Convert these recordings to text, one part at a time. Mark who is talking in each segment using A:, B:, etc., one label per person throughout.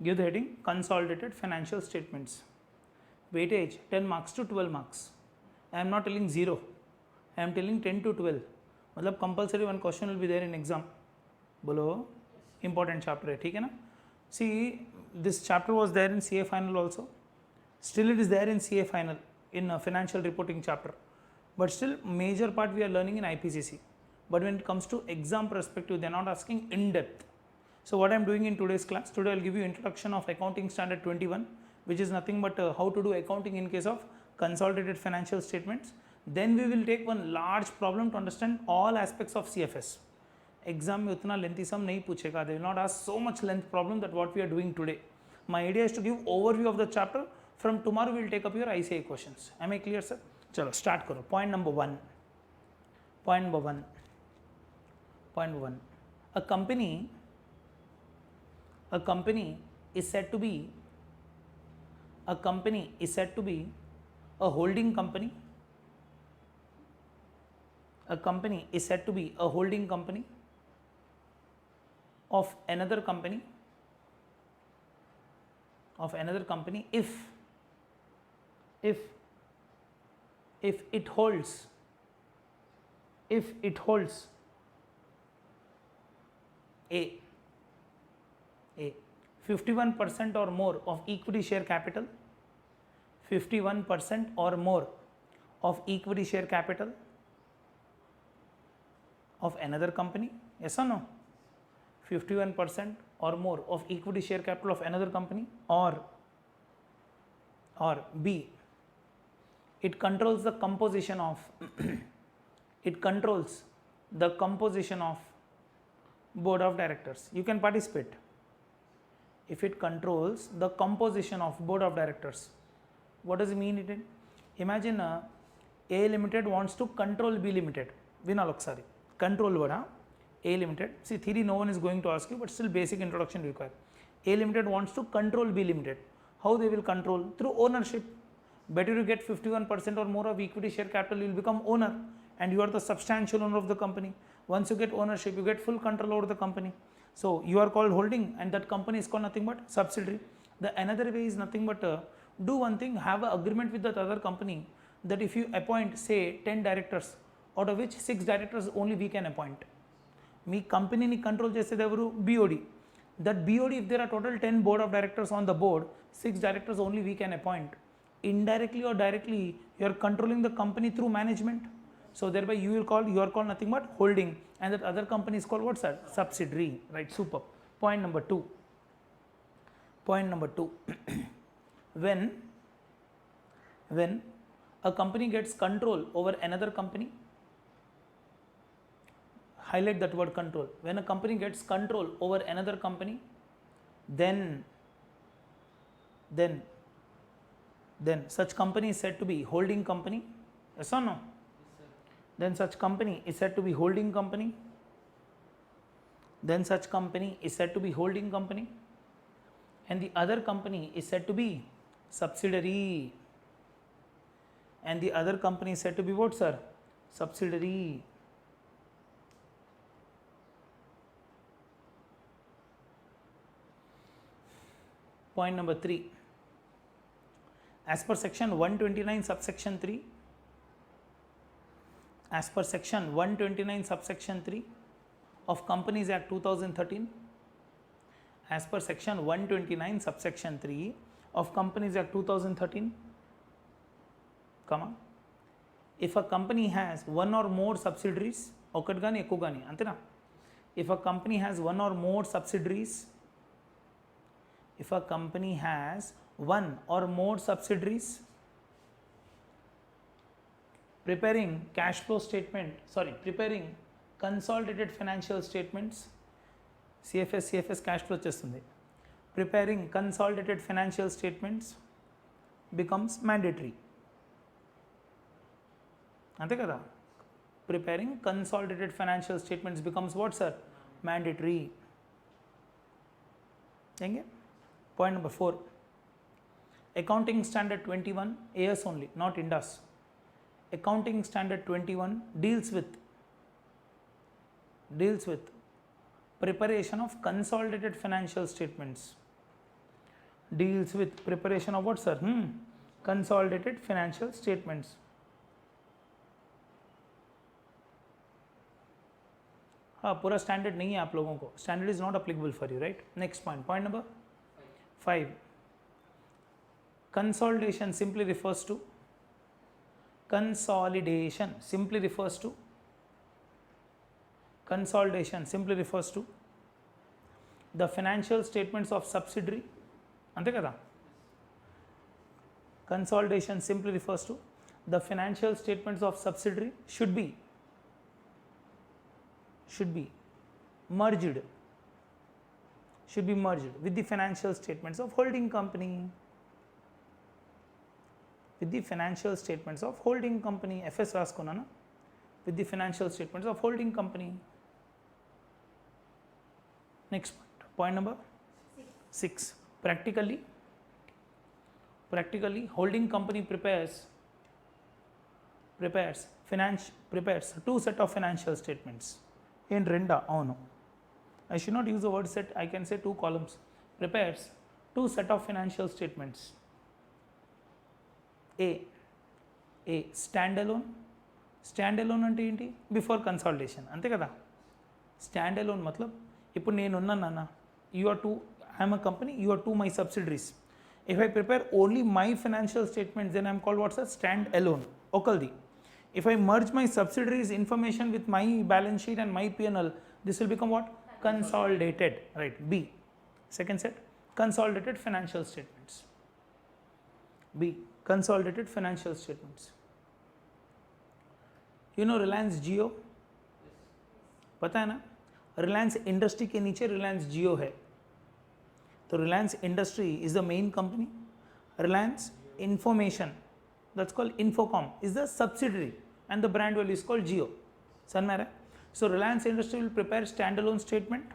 A: give the heading consolidated financial statements. Weightage 10 marks to 12 marks. I am not telling 0, I am telling 10 to 12. मतलब compulsory one question will be there in exam. बोलो important chapter है, ठीक है ना? See, this chapter was there in CA final also. Still it is there in CA final in a financial reporting chapter. But still major part we are learning in IPCC. But when it comes to exam perspective, they are not asking in depth. So what I am doing in today's class, today I will give you introduction of accounting standard 21, which is nothing but how to do accounting in case of consolidated financial statements. Then we will take one large problem to understand all aspects of CFS. Exam में उतना lengthy sum नहीं पूछेगा. They will not ask so much length problem that what we are doing today. My idea is to give overview of the chapter. From tomorrow we will take up your ICA questions. Am I clear, sir? चलो start करो. Point number one. A company is said to be a holding company. A company is said to be a holding company of another company if it holds 51% or more of equity share capital, 51% or more of equity share capital of another company, yes or no? 51% or more of equity share capital of another company, or B, it controls the composition of board of directors. You can participate. If it controls the composition of board of directors, what does it mean? Imagine A Limited wants to control B Limited. Vinal okkasari. Control word, A Limited. See, theory no one is going to ask you, but still basic introduction required. A Limited wants to control B Limited. How they will control? Through ownership. Better you get 51% or more of equity share capital, you will become owner, and you are the substantial owner of the company. Once you get ownership, you get full control over the company. So you are called holding, and that company is called nothing but subsidiary. The another way is nothing but do one thing, have an agreement with that other company that if you appoint say 10 directors, out of which 6 directors only we can appoint. Me company ni control chese devaru BOD. That BOD, if there are total 10 board of directors on the board, 6 directors only we can appoint. Indirectly or directly, you are controlling the company through management. So thereby you are called nothing but holding, and that other company is called what, sir? Subsidiary, right? Super. Point number 2. When a company gets control over another company, highlight that word control. When a company gets control over another company, then such company is said to be holding company. Yes or no? Yes, sir. Then such company is said to be holding company. And the other company is said to be subsidiary. And the other company is said to be what, sir? Subsidiary. Point number 3. As per section 129 subsection 3, of Companies Act 2013, as per section 129 subsection 3 of Companies Act 2013, if a company has one or more subsidiaries, ఒకటి కానీ ఎక్కువ కానీ అంతేనా? If a company has one or more subsidiaries, preparing consolidated financial statements, CFS cash flow చేస్తుంది. Preparing consolidated financial statements becomes mandatory. అంతే కదా? Preparing consolidated financial statements becomes what, sir? Mandatory. Point number 4. Accounting standard 21, AS only, not Indus. Accounting standard 21 deals with preparation of consolidated financial statements. deals with preparation of what sir? Consolidated financial statements. हाँ पूरा standard नहीं है आप लोगों को, standard is not applicable for you, right. Next point, point number 5. Consolidation simply refers to the financial statements of subsidiary. అంతే కదా. Consolidation simply refers to the financial statements of subsidiary should be merged with the financial statements of holding company. FS రాసుకున్నాను, with the financial statements of holding company. Next point number 6. Practically holding company prepares two set of financial statements. In renda avunu, I should not use the word set, I can say 2 columns. Prepares 2 set of financial statements. A stand alone అంటే ఏంటి? Before consolidation, అంతే కదా. Stand alone మతలబ్ ఇప్పుడు నేను ఉన్నాను అన్న, you are 2, I'm a company, you are 2 my subsidiaries. If I prepare only my financial statements, then I'm called what's a stand alone, ఒకరిది. If I merge my subsidiaries information with my balance sheet and my P&L, this will become what? Consolidated, right? B. Second set, consolidated financial statements. B. Consolidated financial statements. You know Reliance Jio? पता है ना? Reliance Industry के नीचे Reliance Jio है. तो Reliance Industry is the main company. Reliance Information, that's called Infocom, is the subsidiary and the brand value is called Jio. San mera. So Reliance Industry will prepare standalone statement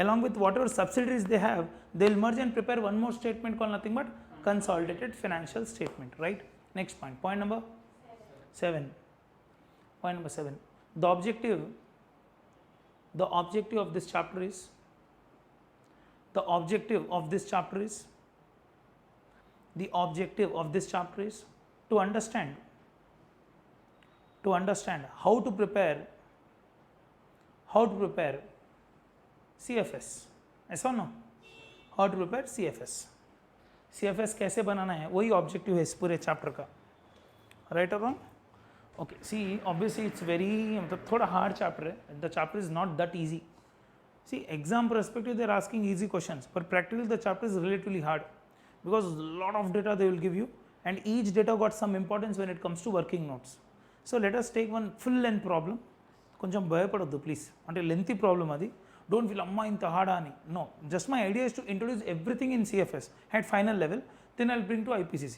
A: along with whatever subsidiaries they have. They will merge and prepare one more statement called nothing but consolidated financial statement, right? Next point, point number 7. Point number 7. The objective of this chapter is to understand how to prepare CFS. ऐसा ना, how to prepare CFS कैसे बनाना है, वही objective है इस पूरे chapter का, right और wrong? Okay, see obviously it's very, मतलब थोड़ा हार्ड चैप्टर है. The chapter is not that easy. See exam perspective they are asking easy questions, पर practically the chapter is relatively hard because lot of data they will give you and each data got some importance when it comes to working notes. So let us take one full length problem. కొంచెం భయపడొద్దు please, అంటే lengthy problem అది. Don't feel అమ్మా ఇంత హార్డా అని. No, just my idea is to introduce everything in CFS at final level, then I'll bring to IPCC.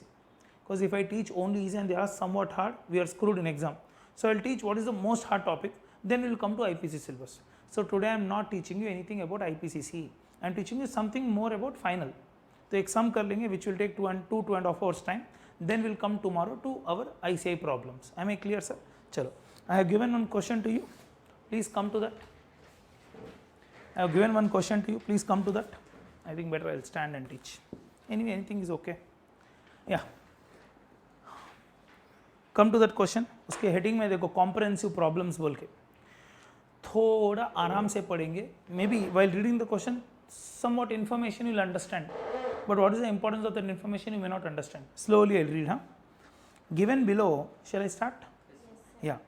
A: Because if I teach only easy and they are somewhat hard, we are screwed in exam. So I'll teach what is the most hard topic, then we'll come to IPCC syllabus. So today I'm not teaching you anything about IPCC, I'm teaching you something more about final. तो एक सम कर लेंगे which will take 2.5 hours time, then we'll come tomorrow to our ICI problems. Am I clear sir? चलो, I have given one question to you, please come to that. I have given one question to you, please come to that. I think better I'll stand and teach. Anyway, anything is okay. Yeah, come to that question. उसके heading में देखो comprehensive problems बोल के, थोड़ा आराम से पढ़ेंगे. Maybe while reading the question somewhat information you will understand, but what is the importance of that information you may not understand. Slowly I'll read. Given below, shall I start? Yeah.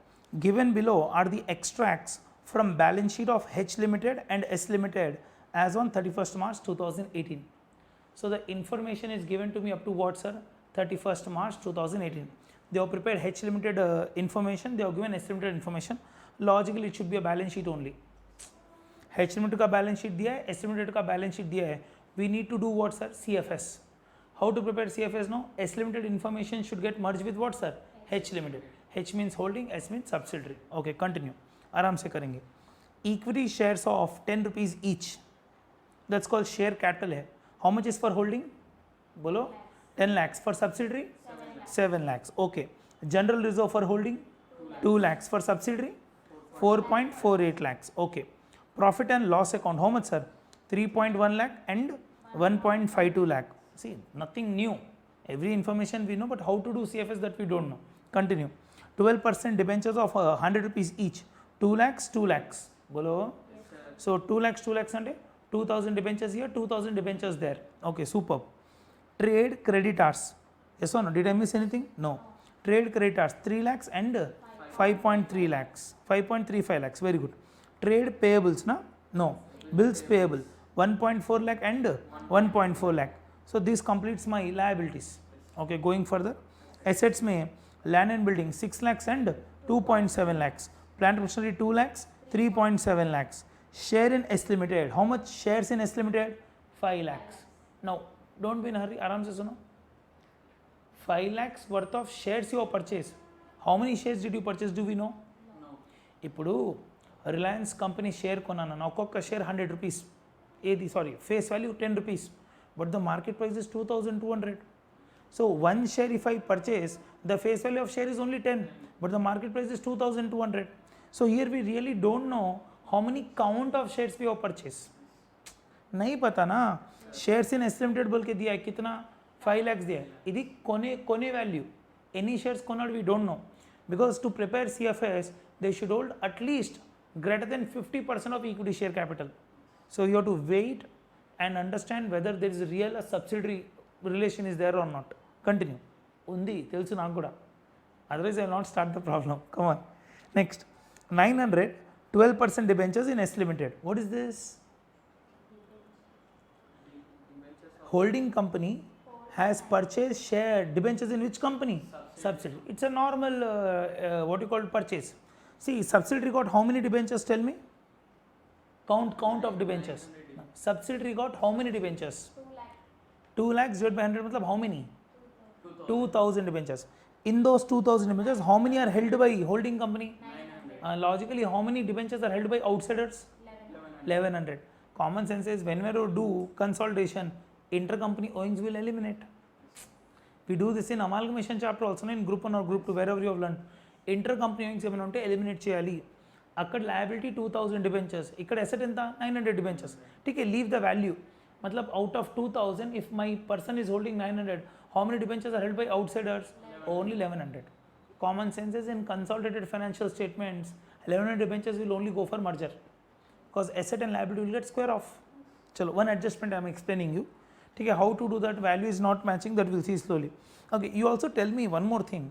A: Given below are the extracts from balance sheet of H Limited and S Limited as on 31st March 2018. So the information is given to me up to what sir? 31st March 2018. They have prepared H Limited information, they have given S Limited information. Logically it should be a balance sheet only. H Limited का balance sheet दिया है, S Limited का balance sheet दिया है. We need to do what sir? CFS. How to prepare CFS now? S Limited information should get merged with what sir? H Limited. H means holding, S means subsidiary. Okay, continue. आराम से करेंगे. Equity shares of 10 rupees each. That's called share capital है. How much is for holding? बोलो. 10 lakhs. For subsidiary? 7 lakhs. Okay. General reserve for holding? 2 lakhs. For subsidiary? 4.48 lakhs. Okay. Profit and loss account. How much sir? 3.1 lakh and 1.52 lakh. See, nothing new. Every information we know, but how to do CFS that we don't know. Continue. 12% debentures of 100 rupees each. 2 lakhs, 2 lakhs. Bolo. So 2 lakhs, 2 lakhs and 2000 debentures here, 2000 debentures there. Okay, superb. Trade creditors. Yes or no? Did I miss anything? No. Trade creditors 3 lakhs and 5.3 lakhs. 5.35 lakhs. Very good. Trade payables, na? No. Bills payable 1.4 lakh and 1.4 lakh. So this completes my liabilities. Okay, going further. Assets may land and building 6 lakhs and 2.7 lakhs. Plant machinery 2 lakhs, 3.7 lakhs. Share in S Limited. How much shares in S Limited? 5 lakhs. Now, don't be in a hurry. Aram se suno. 5 lakhs worth of shares you have purchased. How many shares did you purchase? Do we know? No. ఇప్పుడు Reliance company share కొన్నాను, ఒక్కొక్క share 100 rupees. ఏది sorry face value 10 rupees, but the market price is 2200. So one share if I purchase, the face value of share is only 10, but the market price is 2200. So here we really don't know how many count of shares we have purchase. नहीं पता ना. Shares in S limited बोल के दिया है कितना, 5 lakhs दिया है. ఇది कोने वैल्यू. एनी शेयर्स कोनाड we don't know, because to prepare CFS they should hold at least greater than 50% of equity share capital. So you have to wait and understand whether there is a real a subsidiary relation is there or not. Continue. Undi telusu naaku kuda, otherwise I will not start the problem. Come on. Next, 900 12% debentures in S Limited. What is this? Holding company has purchased share debentures in which company? Subsidiary. It's a normal what you call purchase. See, subsidiary got how many debentures? Tell me. Count of debentures. Subsidiary got how many debentures? 2 lakhs divided by 100 matlab how many? 2000 debentures. In those 2000 debentures, how many are held by holding company? Logically, how many debentures are held by outsiders? 1100. Common sense is whenever you do consolidation, intercompany owings will eliminate. We do this in amalgamation chapter also, in group 1 or group 2, wherever you have learned. Intercompany owings ఏమైనా ఉంటే eliminate చేయాలి. అక్కడ liability 2000 debentures, ఇక్కడ asset ఎంత 900 debentures. ठीक है, leave the value. मतलब out of 2000, if my person is holding 900, how many debentures are held by outsiders? Only 1100. Common sense is in consolidated financial statements, 1100 debentures will only go for merger, because asset and liability will get square off. Chalo, one adjustment I am explaining you. Okay, how to do that? Value is not matching, that we'll see slowly. Okay, you also tell me one more thing.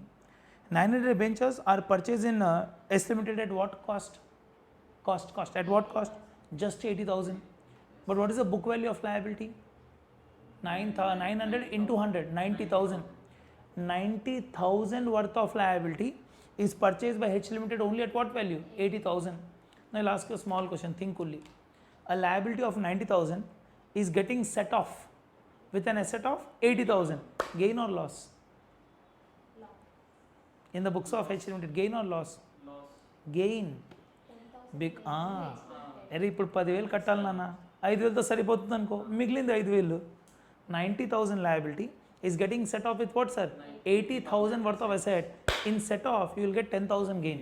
A: 900 debentures are purchased in S Limited at what cost? Cost at what cost? Just 80,000. But what is the book value of liability? 900 into 100, 90,000. 90,000 worth of liability is purchased by H Limited only at what value? 80,000. Now I'll ask you a small question. Think coolly. A liability of 90,000 is getting set off with an asset of 80,000. Gain or loss? In the books of H Limited, gain or loss? Gain. Big. అరే ఇప్పుడు 10,000 కట్టాలి నాన్న, 5,000తో సరిపోతుంది అనుకో, మిగిలింది 5,000. 90,000 liability is getting set off with what, sir? 80,000 worth of asset. In set off, you will get 10,000 gain.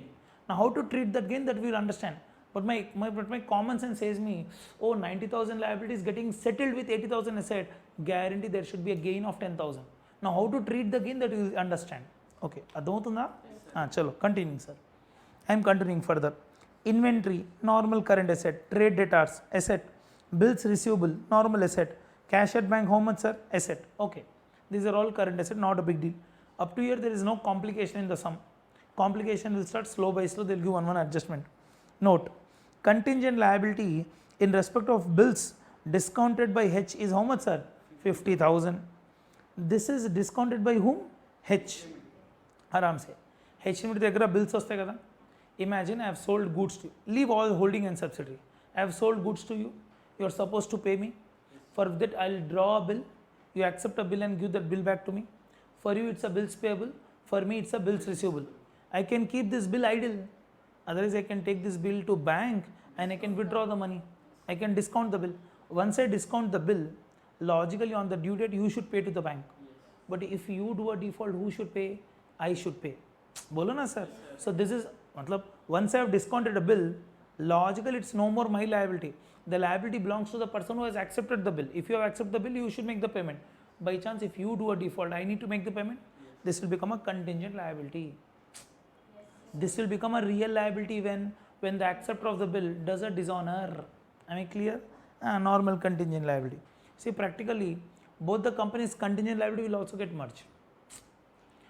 A: Now how to treat that gain, that we will understand. But my common sense says me, oh, 90,000 liability is getting settled with 80,000 asset, guarantee there should be a gain of 10,000. Now how to treat the gain, that you will understand. Okay, అర్థమవుతుందా? చలో continuing sir. I'm continuing further. Inventory normal current asset, trade debtors asset, bills receivable normal asset, cash at bank how much sir? Asset. Okay, these are all current asset, not a big deal. Up to here there is no complication in the sum. Complication will start slow by slow, they will give one adjustment. Note, contingent liability in respect of bills discounted by H is how much, sir? 50,000. This is discounted by whom? H. Aram se. H Limited దగ్గర bills వస్తాయి కదా. Imagine I have sold goods to you. Leave all holding and subsidiary. I have sold goods to you. You are supposed to pay me. For that I will draw a bill. You accept a bill and give that bill back to me. For you it's a bills payable, for me it's a bills receivable. I can keep this bill idle, otherwise I can take this bill to bank and I can withdraw the money. I can discount the bill. Once I discount the bill, logically on the due date you should pay to the bank. But if you do a default, who should pay? I should pay. Bolo na sir? So this is matlab, once I have discounted a bill, logically it's no more my liability. The liability belongs to the person who has accepted the bill. If you have accepted the bill, you should make the payment. By chance, if you do a default, I need to make the payment. This will become a contingent liability. This will become a real liability when the acceptor of the bill does a dishonor. Am I clear? Normal contingent liability. See, practically, both the companies' contingent liability will also get merged.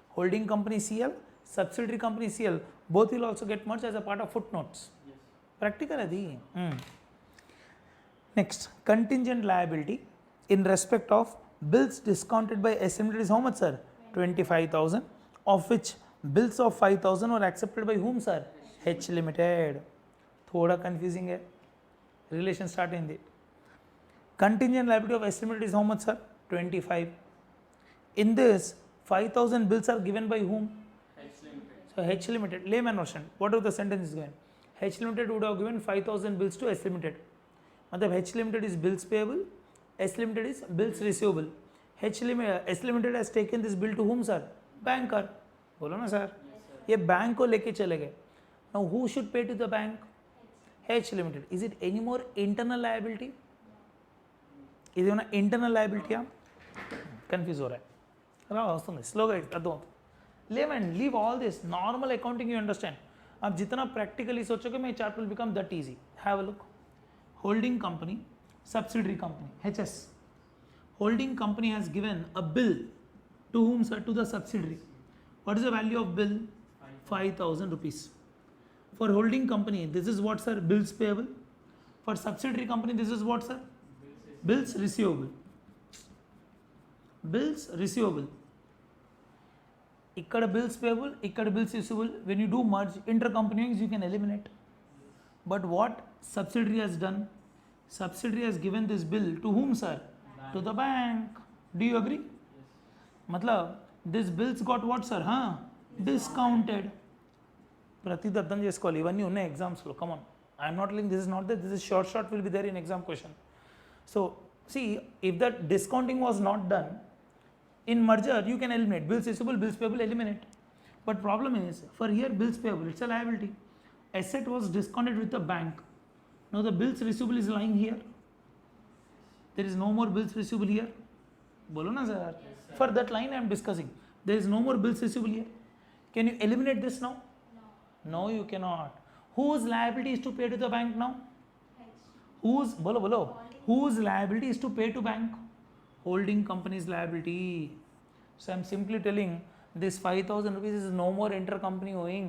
A: Holding company CL, subsidiary company CL, both will also get merged as a part of footnotes. Yes. Practical adi. Next, contingent liability in respect of bills discounted by S Limited is how much, sir? 25,000, of which bills of 5,000 were accepted by whom, sir? H Limited. Thoda confusing hai. Relation start in the contingent liability of S Limited is how much, sir? 25. In this, 5,000 bills are given by whom? H Limited. So H Limited, layman version, whatever the sentence is given, H Limited would have given 5,000 bills to S Limited. Matlab H Limited is bills payable, S Limited is bills receivable. S Limited has taken this bill to whom, sir? Banker. बोलो ना sir, ये bank को लेके चले गए. Now who should pay to the bank? H Limited. Is it any more internal liability? ఇది ఏమైనా internal లయబిలిటీయా? Confuse हो रहा है. వస్తుంది స్లోగా అర్థం అవుతుంది. Lemon leave all this normal accounting you understand. आप जितना प्रैक्टिकली सोचोगे मैं chart will become that easy. Have a look. Holding company, subsidiary company, HS. Holding company has given a bill to whom, sir? To the subsidiary. What is the value of bill? 5,000 rupees. For holding company, this is what, sir? Bills payable. For subsidiary company, this is what, sir? Bills receivable. Bills receivable. Ikkada bills payable, ikkada bills receivable. When you do merge intercompany, you can eliminate. But what subsidiary has done? Subsidiary has given this bill to whom, sir? To the bank. Do you agree? Yes. Matlab, this bills got what, sir? Discounted. Pratik అర్థం చేసుకోవాలి. ఇవన్నీ ఉన్నాయి ఎగ్జామ్స్లో. Come on. I am not telling this is not there. This is short will be there in exam question. So, see, if that discounting was not done, in merger you can eliminate. Bills receivable, bills payable, eliminate. But problem is, for here bills payable, it's a liability. Asset was discounted with the bank. Now the bills receivable is lying here. There is no more bills receivable here. Bolo na sir. Yes, for that line I am discussing. There is no more bills receivable here. Can you eliminate this now? No, you cannot. Whose liability is to pay to the bank now? Whose liability is to pay to bank? Holding company's liability. So I am simply telling this 5,000 rupees is no more intercompany owing.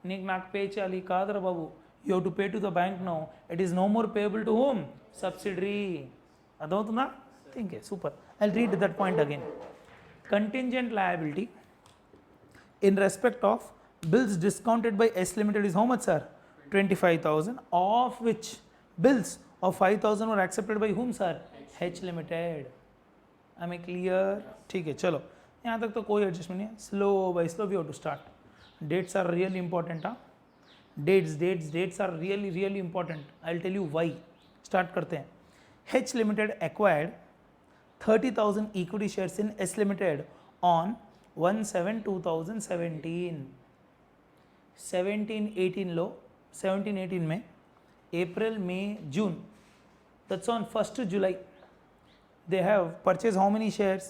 A: Nik nak pay chali kadra babu. You have to pay to the bank now. It is no more payable to whom? Subsidiary. Adavutunda? Think super. I'll read that point again. Contingent liability in respect of bills discounted by S Limited is how much, sir? 25,000, of which bills of 5,000 were accepted by whom, sir? H Limited. Am I clear? ठीक है, चलो यहाँ तक तो कोई adjustment नहीं है. Slow by slow we have to start. Dates are really important. Dates are really important. I will tell you why. Start करते हैं. H Limited acquired 30,000 equity shares in S Limited on 1/7/2017. 17-18 में April, May, June. That's on 1st July. They have purchased how many shares?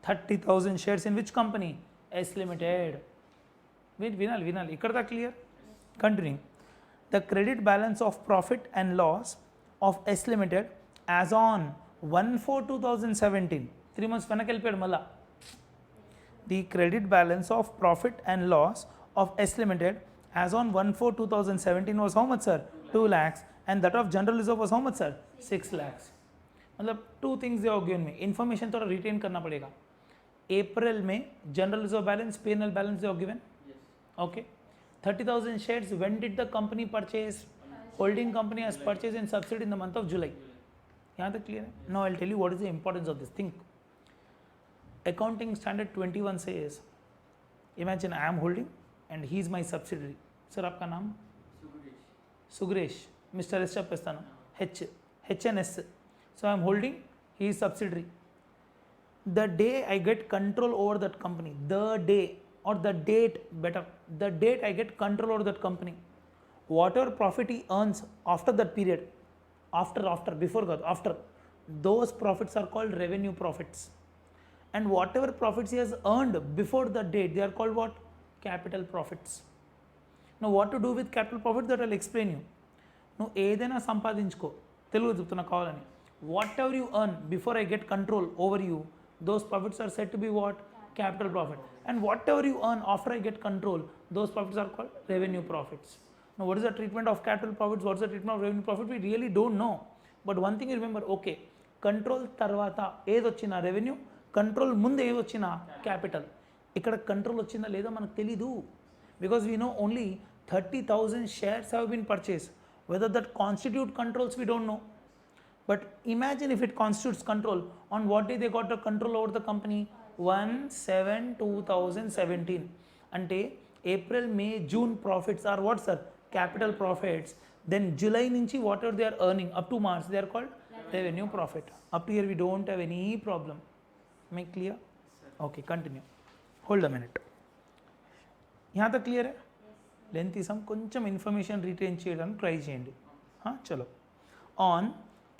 A: 30,000 shares in which company? S Limited. Wait, Vinal, ikkada clear? Continuing. The credit balance of profit and loss of S Limited as on 1/4/2017, 3 months వెనక్కి వెళ్ళిపోయాడు మళ్ళా. The credit balance of profit and loss of S Limited as on 1/4/2017 was how much, sir? 2 lakhs. And that of general reserve was how much, sir? 6 lakhs. मतलब 2 things they have given me. Information थोड़ा retain करना पड़ेगा. April में general reserve balance, P&L balance they have given. Yes. Okay. 30,000 shares. When did the company purchase? Holding company has purchased in subsidiary in the month of July. यहाँ तक clear है? Now I'll tell you what is the importance of this thing. Accounting standard 21 says, imagine I am holding and he is my subsidiary. Sir, आपका नाम? Sugresh. Mr. S చెప్పేస్తాను. HNS. So I am holding, he is subsidiary. The day I get control over that company, the day or the date, better, the date I get control over that company, whatever profit he earns after that period, after, those profits are called revenue profits. and whatever profits he has earned before the date, they are called what? Capital profits. Now what to do with capital profits, that I'll explain you. నువ్వు ఏదైనా సంపాదించుకో, తెలుగు చెప్తున్నా కావాలని. Whatever you earn before I get control over you, those profits are set to be what? Capital profit. And whatever you earn after I get control, those profits are called revenue profits. Now what is the treatment of capital profits, what is the treatment of revenue profit? We really don't know. But one thing you remember, okay, control tarvata ఏది వచ్చినా revenue, control ముందు ఏది వచ్చినా capital. ఇక్కడ control వచ్చిందా లేదా మనకు తెలీదు, because we know only 30,000 shares have been purchased. Whether that constitute controls, we don't know. But imagine if it constitutes control, on what day they got the control over the company? 1/7/2017. అంటే April May June profits are what sir? Capital profits. Then July నుంచి whatever they are earning up to March, they are called revenue profit. Up to year we don't have any problem. Make clear? Okay, continue. Hold a minute. यहाँ तक clear है? Length हम కొంచెం information retain చేయడానికి try చేయండి. చలో, on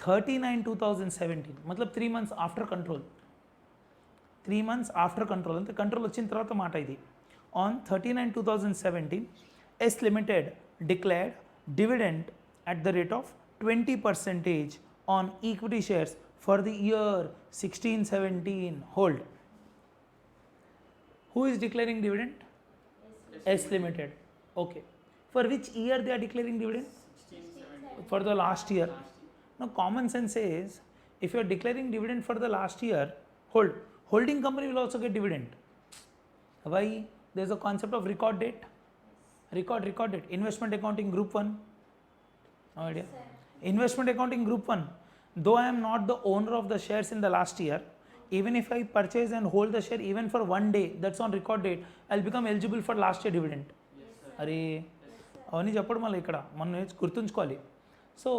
A: 39/2017 मतलब 3 months after control, 3 months after control అంటే కంట్రోల్ వచ్చిన తర్వాత మాట ఇది. On 39/2017 S limited declared dividend at the rate of 20% on equity shares for the year 16-17. Hold. Who is declaring dividend? S Limited. Okay. For which year they are declaring dividend? 16-17. For the last year. Now common sense says, if you are declaring dividend for the last year, holding company will also get dividend. Why? There is a concept of record date. Record date. Investment accounting group 1. No idea. Investment accounting group 1. Though I am not the owner of the shares in the last year, even if I purchase and hold the share even for 1 day, that's on record date, I'll become eligible for last year dividend. అరే అవన్నీ చెప్పడం మళ్ళీ ఇక్కడ మనం గుర్తుంచుకోవాలి. So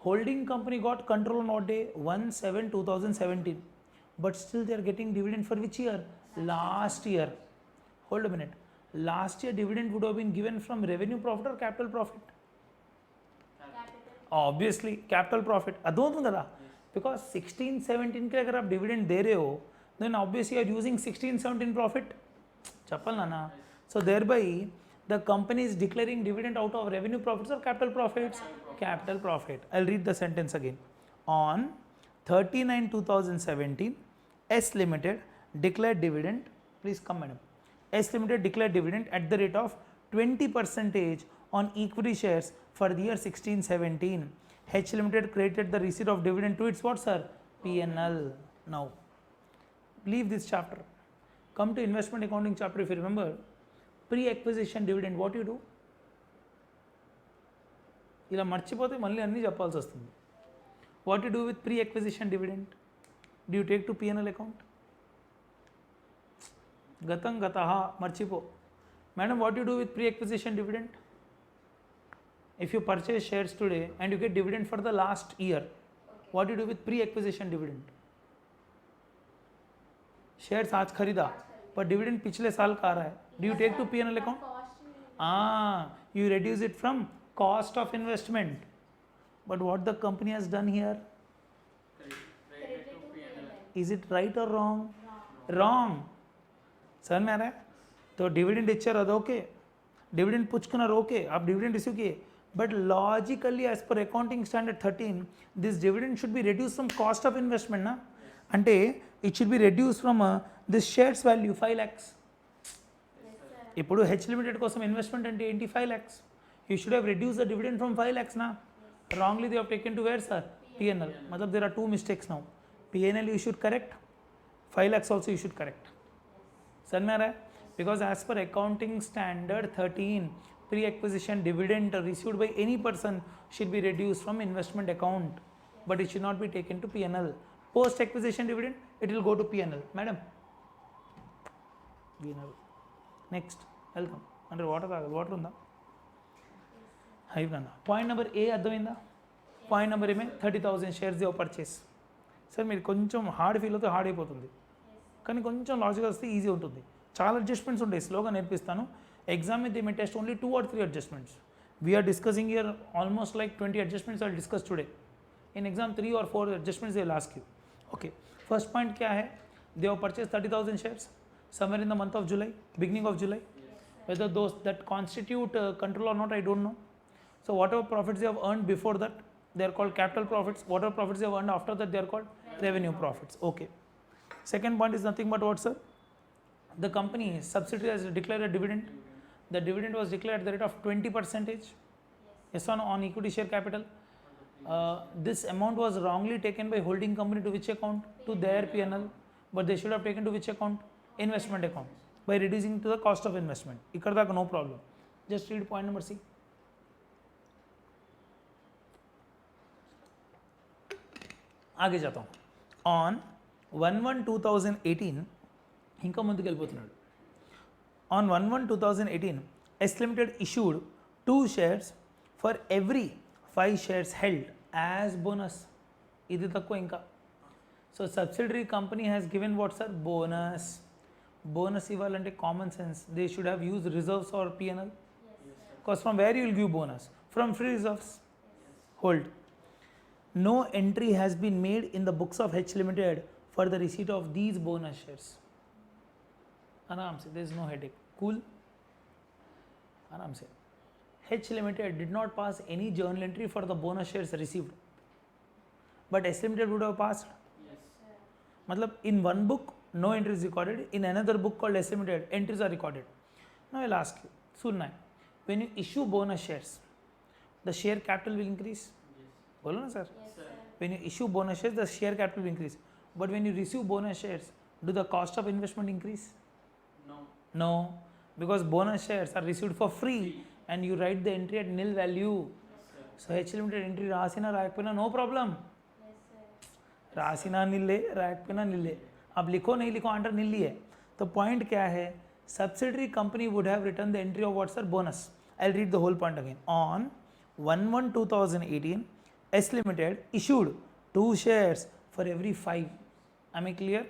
A: holding company got control on what day? 1/7/2017. But still they are getting dividend for which year? Last year. Hold a minute. Last year dividend would have been given from revenue profit or capital profit? Obviously capital profit. अदौతుంది కదా, because 16-17 के अगर आप dividend दे रहे हो, then obviously you are using 16-17 profit. చెప్పాలి నాన్న. So thereby the company is declaring dividend out of revenue profits or capital profits? Capital profit. I'll read the sentence again. On 39/2017, S Limited declared dividend. Please come, madam. S Limited declared dividend at the rate of 20% on equity shares for the year 16-17. H Limited credited the receipt of dividend to its what, sir? P&L. Now leave this chapter, come to investment accounting chapter. If you remember, pre-acquisition dividend, what you do? ఇలా మర్చిపోతే మళ్ళీ అన్నీ చెప్పాల్సి వస్తుంది. What you do with pre-acquisition dividend? Do you take to P&L account? గతం గతః మర్చిపో. Madam, what you do with pre-acquisition dividend? If you purchase shares today and you get dividend for the last year, what do you do with pre-acquisition dividend? Shares आज खरीदा पर dividend पिछले साल का आ रहा है. Do you take to P&L account? You reduce it from cost of investment. But what the company has done here? Is it right or wrong? Wrong. Sir में आ रहा है तो डिविडेंड इच्छा रहा ओके, डिविडेंड पुचकुన్నారు ఓకే, आप dividend receive किए, but logically as per accounting standard 13, this dividend should be reduced from cost of investment na, అంటే it should be reduced from this shares value 5 lakhs. ఇప్పుడు H limited కోసం investment అంటే ఏంటి? 5 lakhs. You should have reduced the dividend from 5 lakhs na. Wrongly they have taken to where, sir? P&L. मतलब there are two mistakes now. P&L you should correct, 5 lakhs also you should correct. समझ में आ रहा है? Because as per accounting standard 13, pre-acquisition dividend received by any person should be reduced from investment account, but it should not be taken to P&L. Post-acquisition dividend, it will go to P&L. Madam, next, welcome. Under water ఉందా? అయిపోయిందా? Point number ఏ అర్థమైందా? Point number ఏమే 30,000 shares they have purchased. Sir మీరు కొంచెం hard feel అవుతే hard అయిపోతుంది, కానీ కొంచెం లాజిక్ వస్తే ఈజీ ఉంటుంది. చాలా అడ్జస్ట్మెంట్స్ ఉంటాయి, స్లోగా నేర్పిస్తాను. ఎగ్జామ్ మీద may test only 2 or 3 adjustments. We're discussing here almost like 20 adjustments I'll discuss today. In exam 3 or 4 adjustments they will ask you. Okay, first point क्या है? they have purchased 30,000 shares somewhere in the month of July, beginning of July. Whether those that constitute control or not, I don't know. So whatever profits they have earned before that, they are called capital profits. Whatever profits they have earned after that, they are called revenue profits. Okay. Second point is nothing but what, sir? The company subsidiary has declared a dividend. The dividend was declared at the rate of 20%. Yes or no, on equity share capital. This amount was wrongly taken by holding company to which account? To their P&L. But they should have taken to which account? Investment account. By reducing to the cost of investment. Ikkada tak no problem. Just read point number C. आगे जाता हूँ. On 1/1/2018 ఇంకా ముందుకు వెళ్ళిపోతున్నాడు. On 1/1/2018 S Limited issued 2 shares for every 5 shares held as bonus. ఇది తక్కువ ఇంకా. So subsidiary company has given what, sir? Bonus. Bonus ఇవ్వాలంటే common sense they should have used reserves or P&L. Because from where you will give bonus? From free reserves. Hold. No entry has been made in the books of H Limited for the receipt of these bonus shares. Aram se, there is no headache. Cool. Aram se. H Limited did not pass any journal entry for the bonus shares received. But S Limited would have passed. Yes. Matlab in one book, no entry is recorded. In another book called S Limited, entries are recorded. Now I will ask you, Sunna, when you issue bonus shares, the share capital will increase. Bolo na, sir? Yes, sir. When you issue bonus shares, the share capital will increase. But when you receive bonus shares, do the cost of investment increase? No. No, because bonus shares are received for free and you write the entry at nil value. Yes, so H Limited entry rasina raakpina no problem. Yes, sir. रासिना नीले रायकपिना नीले अब लिखो नहीं लिखो under नीली है तो point क्या है subsidiary company would have written the entry of what's our bonus. I'll read the whole point again. On 1/1/2018 S Limited issued 2 shares for every 5. Am I clear?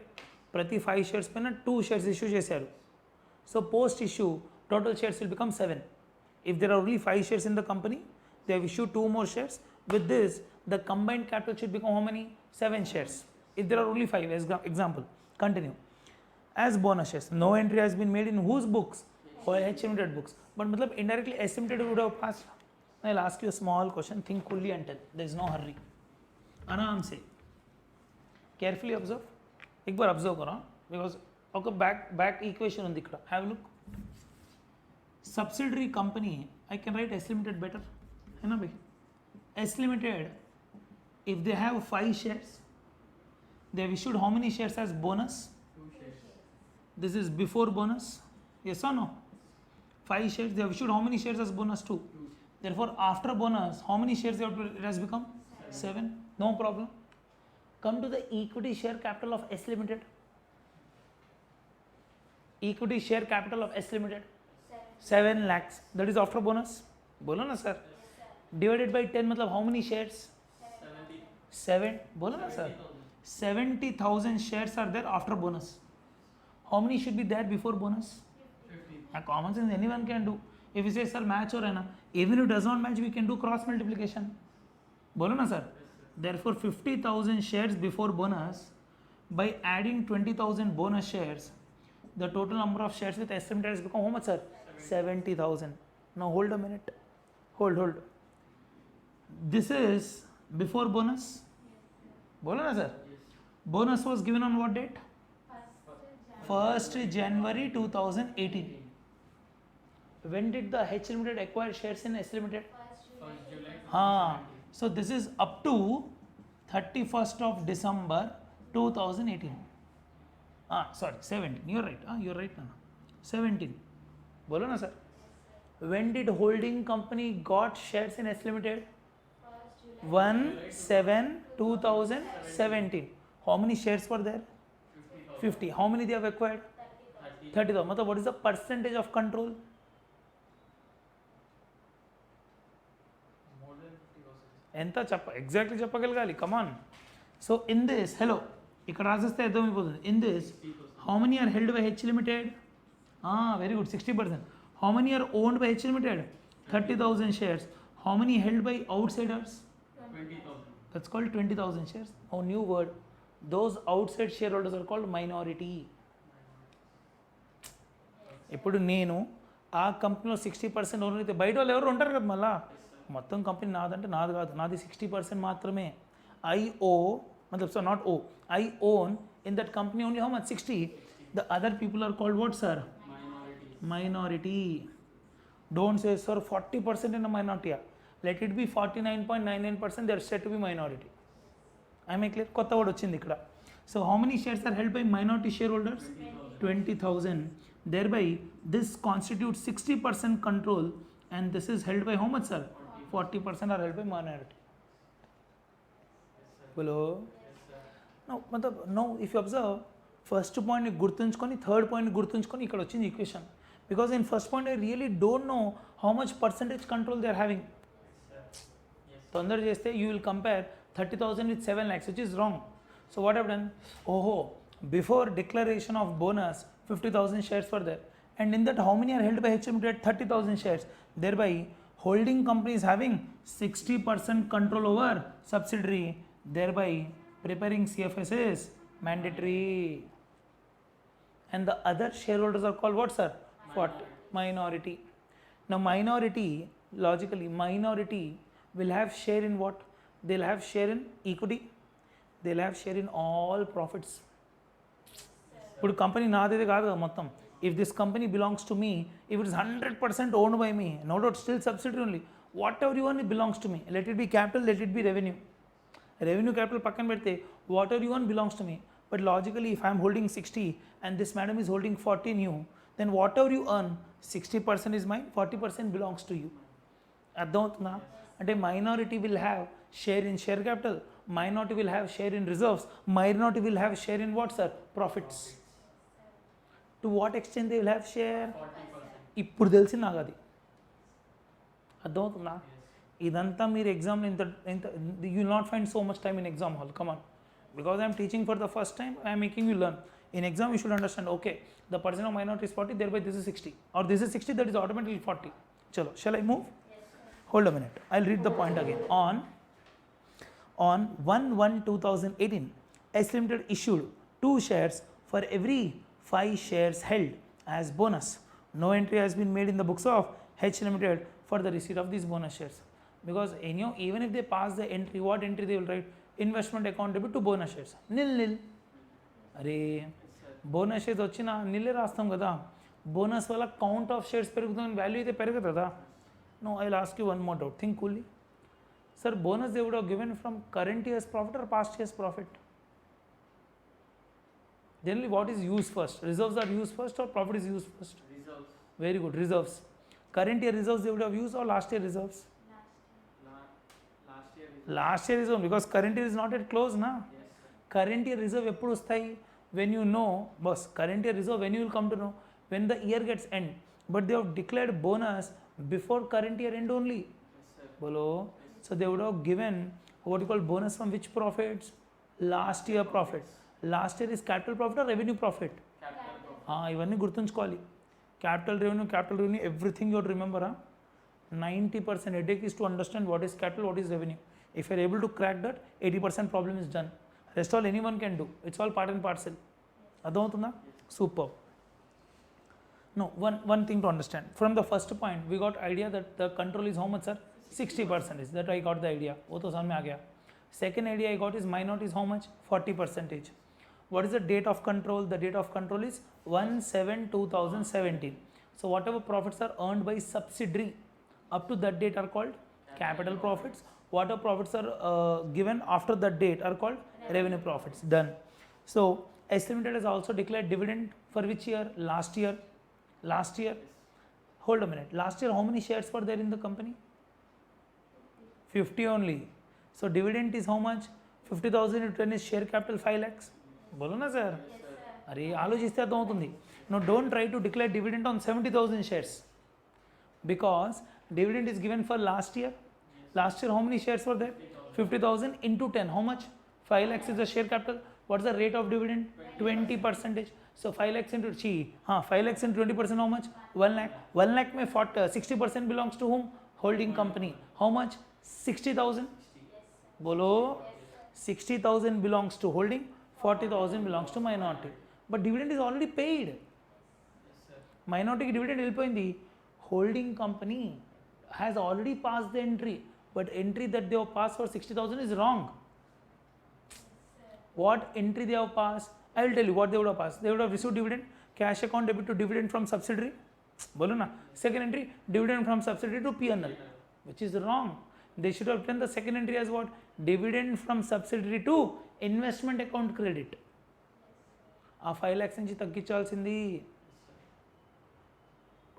A: प्रति 5 shares पे ना 2 shares issue చేశారు. So post issue total shares will become 7. If there are only 5 shares in the company, they have issued 2 more shares. With this, the combined capital should become how many? 7 shares. If there are only 5, as example, continue. As bonus shares, no entry has been made in whose books? Or H Limited books. But matlab indirectly S Limited would have passed. I'll ask you a small question. Think coolly and tell. There is no hurry. आराम से. Carefully observe. एक बार observe करो because okay back equation on दिख रहा. Have a look. Subsidiary company, I can write S Limited better. है ना भाई? S Limited, if they have 5 shares, they have issued how many shares as bonus?
B: 2 shares.
A: This is before bonus. Yes or no? 5 shares, they have issued how many shares as bonus? 2. Therefore, after bonus, how many shares it has become? 7. No problem. Come to the equity share capital of S Limited. Equity share capital of S Limited. 7 lakhs. That is after bonus. बोलो ना sir. Divided by 10 मतलब how many shares?
B: 70.
A: 7. बोलो ना sir. 70,000 shares are there after bonus. How many should be there before bonus?
B: 50.
A: A common sense anyone can do. If you say sir match or na, even if it does not match, we can do cross multiplication. बोलो ना sir. Therefore 50,000 shares before bonus, by adding 20,000 bonus shares, the total number of shares with S Limited has become how much, sir? 70,000. Now hold a minute. Hold. This is before bonus. बोलो ना sir. Bonus was given on what date? 1st January 2018. When did the H Limited acquire shares in S Limited?
B: 1st July.
A: So this is up to 31st of December 2018. Sorry, 17. You're right. You're right, Nana. 17. बोलो ना sir. When did holding company got shares in S Limited? 1/7/2017. How many shares were there? 50. How many they have acquired? 30,000. मतलब what is the percentage of control?
B: More than 50%.
A: ఎంత exactly చెప్పగలగాలి come on so in this hello ఇక్కడ రాసేస్తే అర్థమైపోతుంది in this how many are held by H limited very good 60%. How many are owned by H limited 30,000 shares. How many held by outsiders?
B: 20,000.
A: That's called 20,000 shares. Oh, new word. those outside shareholders are called minority. ఇప్పుడు నేను ఆ కంపెనీలో 60% owner అయితే బయట వాళ్ళు ఎవరు ఉంటారు కదా మళ్ళా మొత్తం కంపెనీ నాదంటే నాది కాదు నాది 60% మాత్రమే ఐ ఓ మతలబ్ sir not owe I own in that company only how much 60 the other people are called what sir minority. Don't say sir 40% in a minority. Let it be 49.99%, they are said to be minority. Am I clear? కొత్త word వచ్చింది ఇక్కడ. So how many shares are held by minority shareholders? 20,000. Thereby this constitutes 60% control and this is held by how much sir? 40% are held by minority. Hello? Now if you observe first point ని గుర్తుంచుకొని third point గుర్తుంచుకొని ఇక్కడ వచ్చింది equation because in first point I really don't know how much percentage control they are having తొందర చేస్తే you will compare 30,000 with 7 lakhs which is wrong. So what I've done, before declaration of bonus 50,000 shares were there and in that how many are held by HMD at 30,000 shares, thereby holding company is having 60% control over subsidiary, thereby preparing CFS is mandatory and the other shareholders are called what sir? What? Minority. Now minority, logically minority will have share in what? They'll have share in equity, they'll have share in all profits. ఇప్పుడు company నాదేది కాదు కదా మొత్తం if this company belongs to me if it is 100% owned by me no doubt still subsidiary only whatever you own belongs to me let it be capital let it be revenue capital పక్కన పెడితే whatever you own belongs to me but logically if I'm holding 60 and this madam is holding 40 new then whatever you earn 60% is mine 40% belongs to you అర్థమవుతుందా అంటే minority will have share in share capital, minority will have share in reserves, minority will have share in what sir? Profits. To what extent they will have share?
B: 40%.
A: ఇప్పుడు తెలిసి నాకు అది అర్థమవుతుందా ఇదంతా మీరు ఎగ్జామ్లో ఇంత you will not find so much time in exam hall come on because I'm teaching for the first time I'm making you learn in exam you should understand okay the percent of minority is 40 thereby this is 60 or this is 60 that is automatically 40 chalo shall I move? Hold a minute, I'll read the point again. On 1/1/2018, S Limited issued 2 shares for every 5 shares held as bonus. No entry has been made in the books of H Limited for the receipt of these bonus shares. Because even if they pass the entry, what entry they will write? Investment account debit to bonus shares. Nil. అరే bonus shares వచ్చినా నిల్లే రాస్తాం కదా bonus వల్ల count of shares పెరుగుతుంది value అయితే పెరగదు కదా no I will ask you one more doubt think coolly sir bonus they would have given from current year's profit or past year's profit? Generally what is used first? Reserves are used first or profit is used first?
B: Reserves.
A: Very good, reserves. Current year reserves they would have used or last year reserves?
B: Last year.
A: Last year reserve because current year is not yet closed na.
B: Yes sir.
A: Current year reserve ఎప్పుడు వస్తాయి when you know boss current year reserve when you will come to know when the year gets end but they have declared bonus before current year end only.
B: Yes sir.
A: Bolo. So they would have given what you call bonus from which profits? Last year profit. Last year is capital profit or revenue profit?
B: Capital profit.
A: ఇవన్నీ గుర్తుంచుకోవాలి capital revenue everything you remember 90% headache is to understand what is capital, what is revenue. If you are able to crack that 80% problem is done. Rest all anyone can do, it's all part and parcel. అర్థమవుతుందా super. No, one thing to understand from the first point we got idea that the control is how much sir? 60% is that I got the idea वो तो समझ में आ गया. Second idea I got is minority is how much? 40%. What is the date of control? The date of control is 1/7/2017. So whatever profits are earned by subsidiary up to that date are called capital profits. Whatever profits are given after that date are called revenue profits. Done. So S Limited has also declared dividend for which year? Last year. Hold a minute. Last year how many shares were there in the company? 50 only. So dividend is how much? 50,000 into 10 is share capital 5 lakhs. बोलो ना sir अरे आलोचिస్తే అర్థమవుతుంది. No, don't try to declare dividend on 70,000 shares because dividend is given for last year. Last year how many shares were there? 50,000 into 10 how much? 5 lakhs is the share capital. What's the rate of dividend? 20%. So 5 lakhs into 5 lakhs into 20% how much? 1 lakh. 1 lakh में 60% belongs to whom? Holding company. How much? 60,000. बोलो 60,000 belongs to holding, 40,000 belongs to minority. But dividend is already paid.
B: Yes, sir.
A: Minority dividend వెళ్ళిపోయింది. Holding company has already passed the entry, but entry that they have passed for 60,000 is wrong. What entry they have passed? I will tell you what they would have passed. They would have received dividend, cash account debit to dividend from subsidiary. बोलो ना. Second entry, dividend from subsidiary to P&L, which is wrong. They should have done the second entry as what? Dividend from subsidiary to investment account credit. ఆ 5 lakhs నుంచి తగ్గించాల్సింది.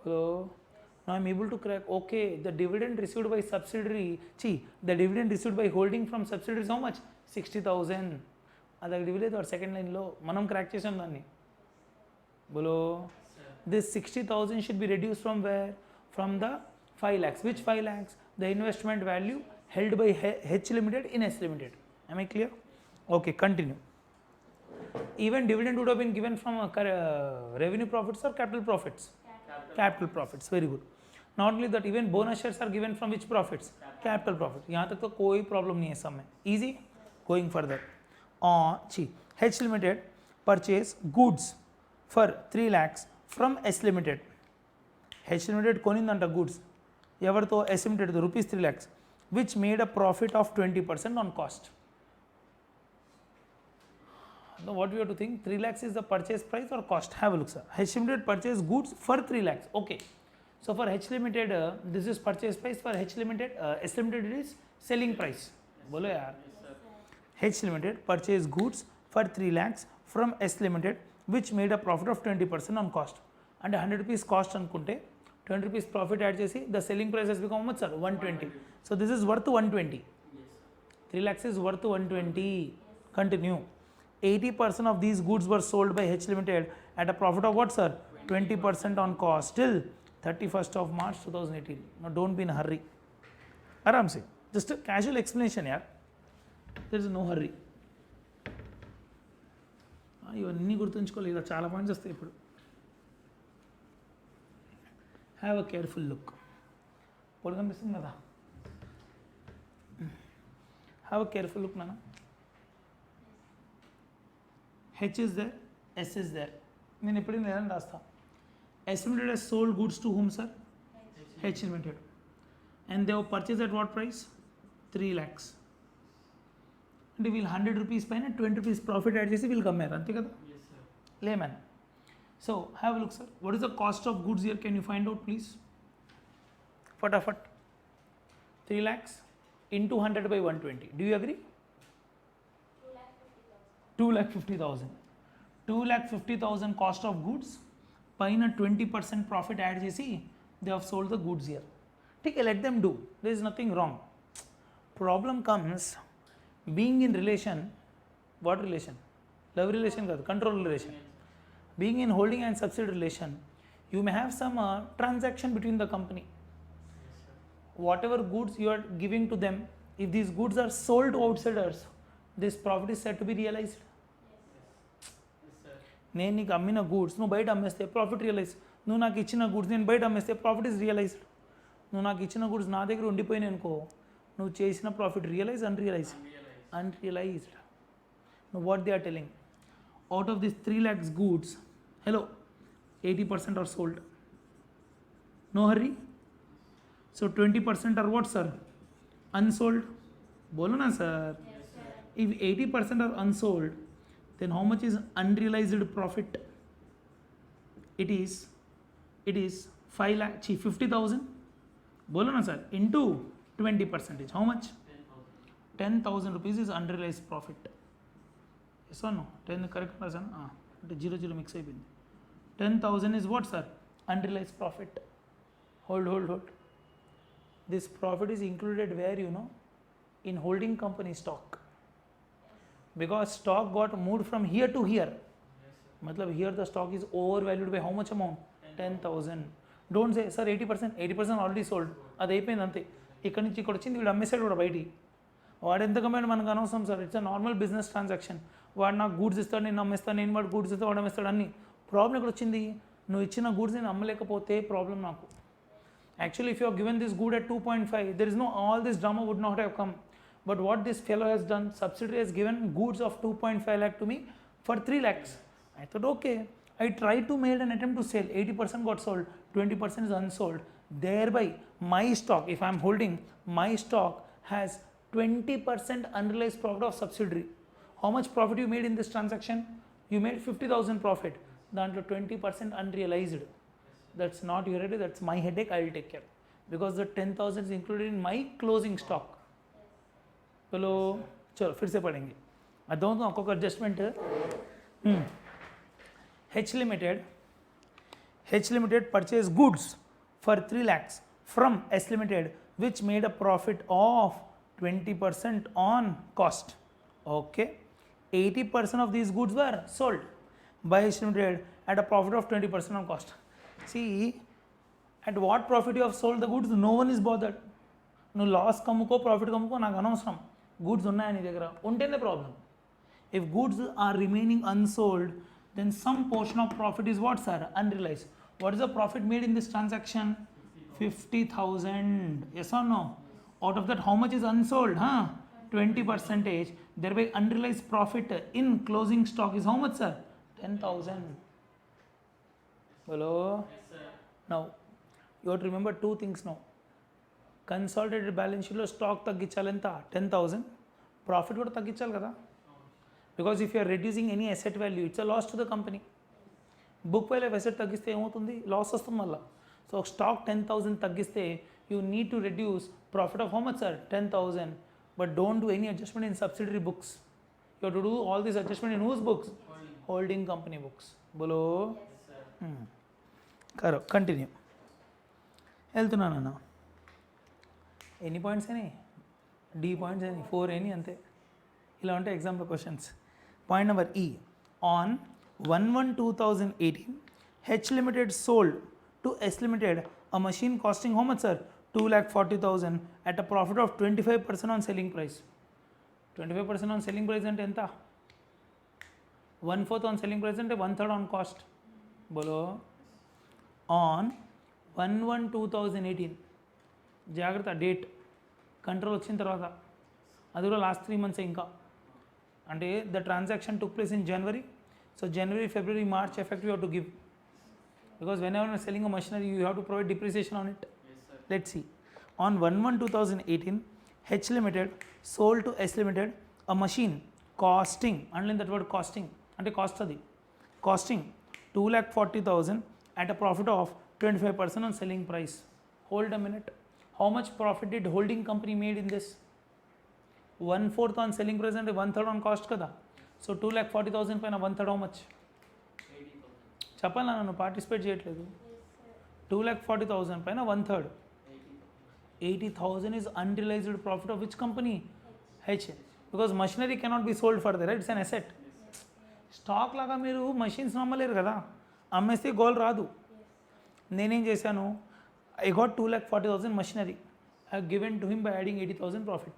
A: Hello. Now I am able to crack. Okay, the dividend received by subsidiary. The dividend received by holding from subsidiary is how much? 60,000. అది అక్కడ ఇవ్వలేదు వాడు second లైన్లో, మనం crack చేసాం దాన్ని. బోలో this 60,000 should be reduced from where? From the 5 lakhs. Which 5 lakhs? The investment value held by H Limited in S Limited. Am I clear? Okay, continue. Even dividend would have been given from revenue profits or capital profits? Capital profits. Very good. Not only that, even bonus shares are given from which profits? Capital profits. यहाँ तक तो कोई problem नहीं है सब में. Easy? Going further. H Limited purchase goods for 3 lakhs from S Limited. H Limited కొనిందంట goods ఎవరితో? S Limited తో rupees 3 lakhs, which made a profit of 20% on cost. Now what we have to think, 3 lakhs is the purchase price or cost? Have a look, sir. H Limited purchase goods for 3 lakhs. Okay. So for H Limited, this is purchase price. For H Limited, S Limited it is selling price. बोलो यार. H Limited purchase goods for 3 lakhs from S Limited, which made a profit of 20% on cost. And 100 rupees cost అనుకుంటే 20 rupees profit add చేసి the selling price has become how much, sir? 120. So this is worth 120. 3 lakhs is worth 120. Continue. 80% of these goods were sold by H Limited at a profit of what, sir? 20% on cost till 31st of March 2018. Now don't be in a hurry. Aram se. Just a casual explanation, yaar. There is no hurry. ఇవన్నీ గుర్తుంచుకోవాలి, ఇలా చాలా points వస్తాయి ఇప్పుడు. Have a careful look. పొడి కనిపిస్తుంది కదా? Have a careful look నాన్న. H is there, S is there. నేను ఇప్పుడు నేను రాస్తా. S Limited has sold goods to whom, sir? H Limited. And they have purchased at what price? 3 lakhs. అంటే వీళ్ళు 100 రూపీస్ పైన 20 రూపీస్ ప్రాఫిట్ యాడ్ చేసి వీళ్ళు కమ్మారు, అంతే కదా? లేమన్. So have look, sir. What is the cost of goods here? Can you find out please? ఫటాఫట్. 3 lakhs into 100 by 120. Do you agree? 2,50,000. 2,50,000 cost of goods పైన 20% ప్రాఫిట్ యాడ్ చేసి they have sold the goods here. ठीक है, let them do. There is nothing wrong. Problem comes being in relation. What relation? Love relation కాదు, control relation. Being in holding and subsidiary relation, you may have some transaction between the company. Whatever goods you are giving to them, if these goods are sold to outsiders, this profit is said to be realized. నేను నీకు అమ్మిన goods నువ్వు బయట అమ్మేస్తే profit realise. నువ్వు నాకు ఇచ్చిన goods నేను బయట అమ్మేస్తే ప్రాఫిట్ ఇస్ రియలైజ్డ్. నువ్వు నాకు ఇచ్చిన గూడ్స్ నా దగ్గర ఉండిపోయినాయి అనుకో, నువ్వు చేసిన ప్రాఫిట్ రియలైజ్ అన్రియలైజ్డ్. నువ్వు what they are telling, out of this 3 lakhs goods, hello, 80% are sold. No hurry. So 20% are what, sir? Unsold. बोलो ना sir. If 80% are unsold, then how much is unrealized profit? It is 5 lakh, 50,000. बोलो ना sir, into 20%. How much? 10,000 rupees is unrealized profit. Yes or no? 10 correct person? అంటే 0 mix అయిపోయింది. 10,000 is what, sir? Unrealized profit. Hold. This profit is included where, you know? In holding company stock. Because stock got moved from here to here. Matlab here the stock is overvalued by how much amount? 10,000. Don't say, sir, 80% already sold. అది అయిపోయింది అంతే. ఇక్కడ నుంచి ఇక్కడ వచ్చింది, వీడు అమ్మేసాడు కూడా బయటికి. వాడు ఎంత కమ్మాడు మనకు అనవసరం sir. It's a normal business transaction. వాడు నాకు గూడ్స్ ఇస్తాడు, నేను అమ్మేస్తాను, నేను వాడు గూడ్స్ ఇస్తాడు, వాడు అమ్మేస్తాడు అన్ని. ప్రాబ్లం ఇక్కడ వచ్చింది, నువ్వు ఇచ్చిన గూడ్స్ నేను అమ్మలేకపోతే ప్రాబ్లం నాకు. Actually, if you have given this good at 2.5, there is no, all this drama would not have come. But what this fellow has done, subsidiary has given goods of 2.5 lakh to me for 3 lakhs. I thought, okay. I tried to make an attempt to sell. 80% got sold, 20% is unsold. Thereby, my stock, if I am holding, my stock has 20% unrealized profit of subsidiary. How much profit you made in this transaction? You made 50,000 profit. Then 20% unrealized. That's not your headache, that's my headache, I will take care. Because the 10,000 is included in my closing stock. चलो चलो फिर से पढ़ेंगे. अदों तो आपको adjustment H Limited purchased goods for 3 lakhs from S Limited, which made a profit of 20% on cost. Okay, 80% of these goods were sold by S Limited at a profit of 20% on cost. See, at what profit you have sold the goods, no one is bothered. No loss కమ్ముకో profit కమ్ముకో నాకు అనవసరం. Goods ఉన్నాయని దగ్గర ఉంటేనే problem. If goods are remaining unsold, then some portion of profit is what, sir? Unrealized. What is the profit made in this transaction? 50,000. Yes or no? Out of that, how much is unsold? 20%. Thereby, unrealized profit in closing stock is how much, sir? 10,000. Hello?
B: Yes, sir.
A: Now, you have to remember two things now. Consolidated balance sheet లో stock తగ్గించాలి ఎంత 10,000, profit కూడా తగ్గించాలి కదా. Because if you're reducing any asset value it's a loss to the company. Book value of asset తగ్గిస్తే ఏమవుతుంది, loss వస్తుంది మళ్ళీ. సో స్టాక్ 10,000 తగ్గిస్తే you need to reduce profit of how much sir 10,000. But don't do any adjustment in subsidiary books. You to do all this adjustment in whose books? Holding company books. బోలో కరో continue. వెళ్తున్నాను అన్న. ఎన్ని points అయినాయి? D points అయినాయి, 4 అయినాయి అంతే. ఇలా ఉంటాయి ఎగ్జాంపుల్ క్వశ్చన్స్. పాయింట్ నెంబర్ ఈ. On 1/1/2018 H Limited sold to S Limited a machine costing how much, sir? 2,40,000 at a profit of 25% on selling price. 25% on selling price అంటే ఎంత? 1/4 on selling price అంటే 1/3 on cost. బోలో. On 1/1/2018 జాగ్రత్త, date control వచ్చిన తర్వాత, అది కూడా last 3 months ఇంకా. అంటే the transaction took place in January. So January, February, March effect you have to give. Because whenever selling a machinery you have to provide depreciation on it. Let's see. On 1/1/2018 H Limited sold to S Limited a machine costing, and that word costing అంటే cost, అది costing 2,40,000 at a profit of 25% on selling price. Hold a minute. How much profit did holding company made in this? 1/4 on selling price and 1/3 on cost kada. So 2,40,000 పైన 1/3 how much?
B: 80,000.
A: చెప్పాలా, నన్ను participate చేయట్లేదు. 2,40,000 పైన 1/3. 80,000 is unrealized profit of which company? H. Because machinery cannot be sold further, right? It's an asset. Stock లాగా మీరు machines నమ్మలేరు కదా, అమ్మేస్తే goal రాదు. నేనేం చేశాను, I got 2,40,000 machinery. I have given to him by adding 80,000 profit.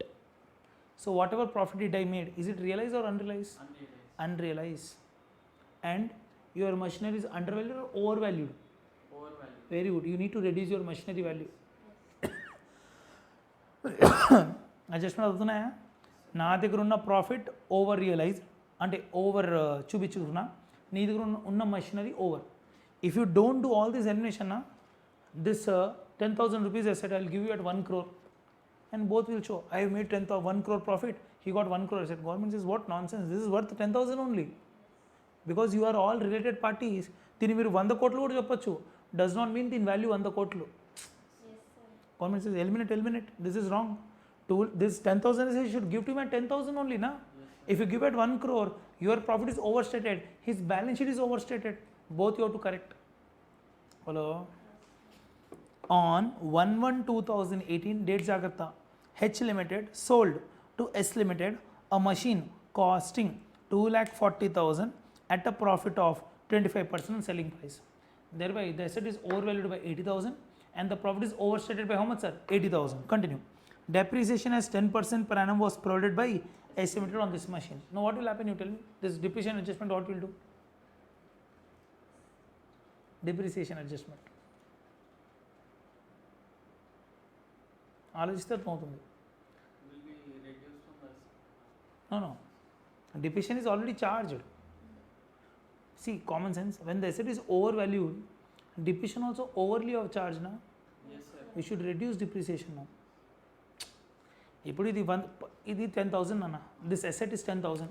A: So whatever profit did I made, is it realized or unrealized? Unrealized. And your machinery is undervalued or overvalued?
B: Overvalued.
A: Very good. You need to reduce your machinery value. Adjustment అవుతున్నాయా? నా దగ్గర ఉన్న profit over realised అంటే over చూపించుకున్నా, నీ దగ్గర ఉన్న machinery over. If you don't do all this elimination, this 10,000 rupees asset I will give you at 1 crore, and both will show I have made 1 crore profit, he got 1 crore asset. Government says what nonsense, this is worth 10,000 only, because you are all related parties. దీన్ని మీరు 100 కోట్లు కూడా చెప్పొచ్చు, does not mean దీని value 100 కోట్లు. Government says eliminate, this is wrong. This 10,000 is, he should give to him at 10,000 only, na? If you give at 1 crore, your profit is overstated, his balance sheet is overstated. Both you have to correct. Hello. On 1/1/2018, date Jagrata, H Limited sold to S Limited a machine costing 2,40,000 at a profit of 25% on selling price. Thereby, the asset is overvalued by 80,000 and the profit is overstated by how much, sir? 80,000. Continue. Depreciation as 10% per annum was provided by S Limited on this machine. Now, what will happen? You tell me. This depreciation adjustment, what will do? Depreciation adjustment. ఆలోచిస్తే అర్థమవుతుంది.
B: Will be reduced
A: No. Depreciation is already charged. See, common sense. When the asset is overvalued, depreciation also overly of charge na.
B: Yes, sir.
A: We should reduce depreciation now. ఇప్పుడు ఇది 10,000 అన్న, this asset is 10,000.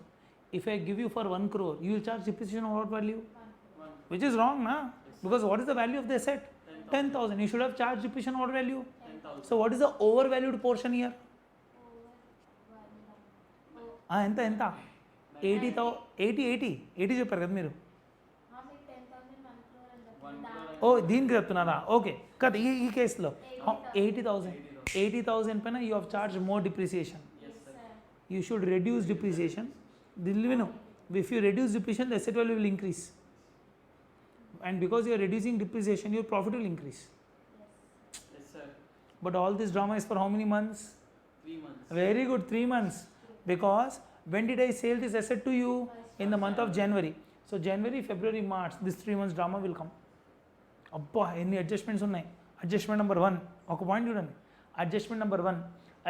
A: If I give you for 1 crore, you will charge depreciation of what value?
B: One.
A: Which is wrong, na? Because what is the value of the asset? 10,000. You should have charged depreciation what value?
B: 10,000.
A: So what is the overvalued portion here? ఎంత 80 చెప్పారు కదా మీరు. దీనికి చెప్తున్నారా? Okay కదా. ఈ కేసులో 80,000 పైన you have charge more depreciation.
B: Yes, sir.
A: You should reduce depreciation. If you reduce depreciation, the asset value will increase. And because you are reducing depreciation, your profit will increase.
B: Yes, sir.
A: But all this drama is for how many months?
B: 3 months.
A: Very good, 3 months. Because when did I sell this asset to you? In the month of January. So January, February, March, this 3 months drama will come. అబ్బా ఎన్ని adjustments ఉన్నాయి. Adjustment number 1 ఒక point చూడండి. Adjustment number 1,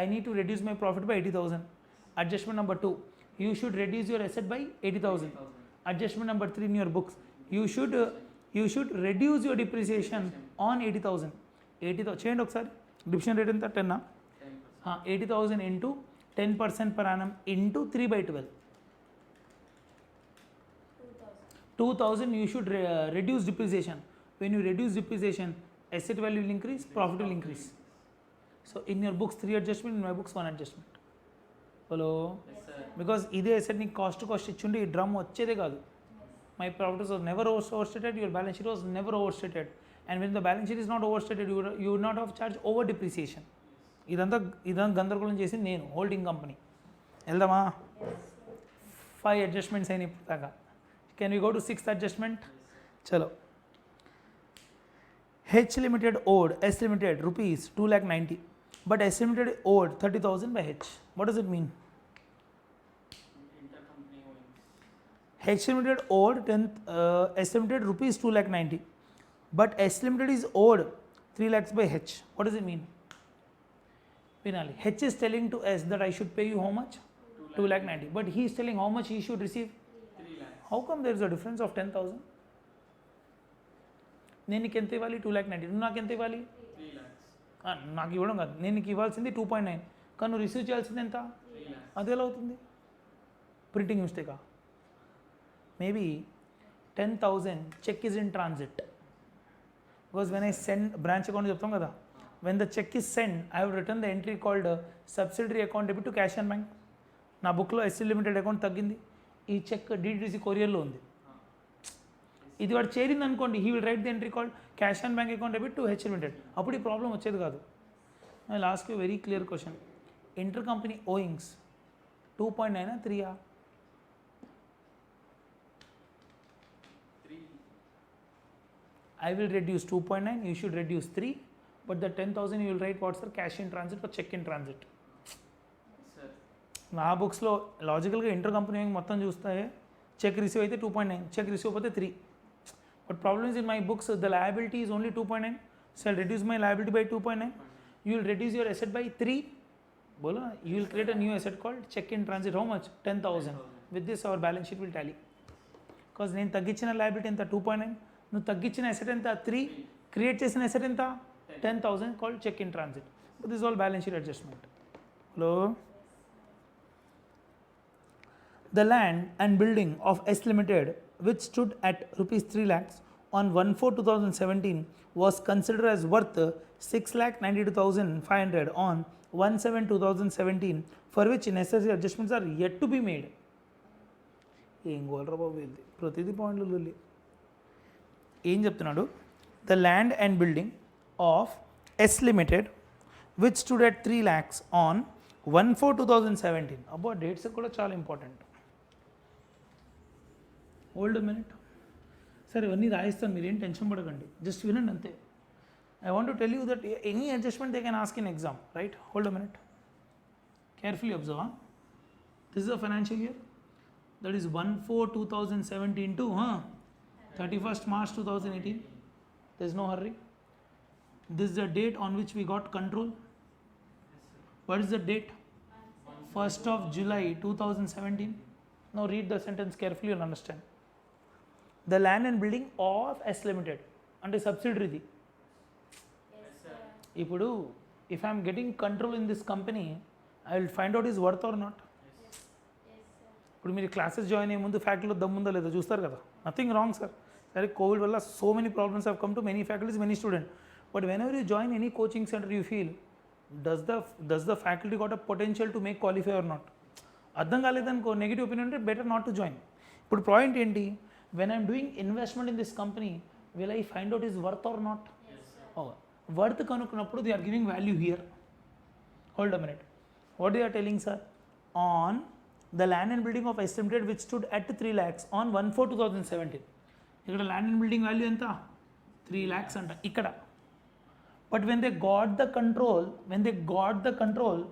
A: I need to reduce my profit by 80,000. Adjustment number 2, you should reduce your asset by 80,000. Adjustment number 3 in your books, you should reduce your depreciation on 80,000. 80,000 చేయండి ఒకసారి. Depreciation rate ఎంత? 10.
B: 10%.
A: 80,000 into 10% per annum into 3/12. 2,000 you should reduce depreciation. When you reduce depreciation, asset value will increase, profit will increase. So in your books 3 adjustment, in my books 1 adjustment. Hello?
B: Yes, sir.
A: Because ఇదే asset ని cost ఇచ్చుండి ఈ drum వచ్చేదే కాదు. My profit was never overstated, your balance sheet was never overstated. And when the balance sheet is not overstated, you would not have charged over depreciation. ఇదంతా గందరగోళం చేసింది నేను, holding company. వెళ్దామా? 5 adjustments అయినాయి ఇప్పుడు దాకా. Can we go to 6th adjustment? చలో. H Limited owed S Limited rupees 2,90,000, but S Limited owed 30,000 by H. What does it mean?
B: Intercompany owings.
A: H Limited owed S Limited rupees 2,90,000, but S Limited is owed 3 lakhs by H. What does it mean? Finally, H is telling to S that I should pay you how much? 2,90,000, but he is telling how much he should receive.
B: 3 lakhs.
A: How come there is a difference of 10,000? నేను నీకు ఎంత ఇవ్వాలి? 2,90,000. నువ్వు నాకు ఎంత ఇవ్వాలి?
B: 3 lakhs.
A: నాకు ఇవ్వడం కాదు, నేను నీకు ఇవ్వాల్సింది 2.9, కానీ నువ్వు రిసీవ్ చేయాల్సింది ఎంత?
B: 3 lakhs.
A: అది ఎలా అవుతుంది? ప్రింటింగ్ మిస్టేకా? Maybe 10,000 cheque is in transit. Because when I send branch account చెప్తాం కదా, when the cheque is send I have return the entry called subsidiary account debit to cash and bank. నా బుక్లో SC limited account తగ్గింది, ఈ check DTC కొరియర్లో ఉంది. ఇది వాడు చేరింది అనుకోండి, he will write the entry called cash and bank account debit to H limited. అప్పుడు ఈ ప్రాబ్లం వచ్చేది కాదు. I last you very clear question. Inter company owings 2.9 3?
B: 3.
A: I will reduce 2.9, you should reduce 3, but the 10,000 you will write what's the cash in transit or check in transit.
B: Sir.
A: నా బుక్స్లో లాజికల్గా inter company మొత్తం చూస్తే check receive అయితే 2.9, check receive అయిపోతే 3. But problem is in my books the liability is only 2.9. So I reduce my liability by 2.9. You will reduce your asset by 3. बोलो ना, you will create a new asset called check in transit. How much? 10,000. With this our balance sheet will tally. Because నేను తగ్గించిన liability ఎంత? 2.9. నువ్వు తగ్గించిన asset ఎంత? 3. Create చేసిన asset ఎంత? 10,000 called check in transit. But this is all balance sheet adjustment. Hello? The land and building of S Limited, which stood at rupees 3 lakhs on 1/4/2017, was considered as worth 6,92,500 on 1/7/2017, for which necessary adjustments are yet to be made. ఏం గోల్రా బాబు ఇది, ప్రతిదీ పాయింట్లు లొల్లి. ఏం చెప్తున్నాడు? The land and building of S limited which stood at 3 lakhs ఆన్ 1/4/2017. అబ్బో dates కూడా చాలా ఇంపార్టెంట్. Hold minute. సరే ఇవన్నీ రాయిస్తాను, మీరేం టెన్షన్ పడకండి, జస్ట్ వినండి అంతే. I want to tell you that any adjustment they can ask in exam, right? Hold a minute. Carefully observe. Huh? This is a financial year. That is 1/4/2017 to 31st March 2018. There is no hurry. This is the date on which we got control. What is the date? 1st of July 2017. Now read the sentence carefully and understand. The land and building of S Limited అంటే సబ్సిడరీది. ఇప్పుడు if I am getting control in this company, I will find out is worth or not. ఇప్పుడు మీరు classes join అయ్యే ముందు ఫ్యాకల్టీలో దమ్ముందో లేదో చూస్తారు కదా. Nothing wrong sir. సరే కోవిడ్ వల్ల so many problems have come to many faculties, many student. But whenever you join any coaching centre you feel does the faculty got a potential to make qualify or not. అర్థం కాలేదనుకో negative opinion అంటే better not to join. ఇప్పుడు point ఏంటి, when I'm doing investment in this company will I find out is worth or not. Worth కనుక్కున్నప్పుడు they are giving value here. Hold a minute. What they are telling sir, on the land and building of S Limited which stood at 3 lakhs on 1/4/2017. ఇక్కడ land and building value ఎంత, 3 lakhs అంట ఇక్కడ. But when they got the control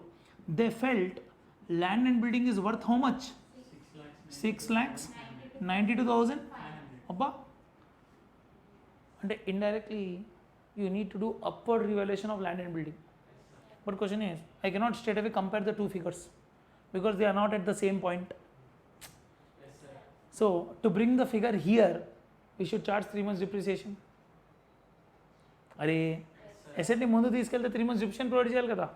A: they felt land and building is worth how much, 6,92,000. అబ్బా, అంటే indirectly you need to do upward revaluation of land and building. But question is I cannot straight away compare the two figures because they are not at the same point. So to bring the figure here we should charge 3 months depreciation. అరే అసెట్ని ముందు తీసుకెళ్తే 3 months depreciation provide చేయాలి కదా.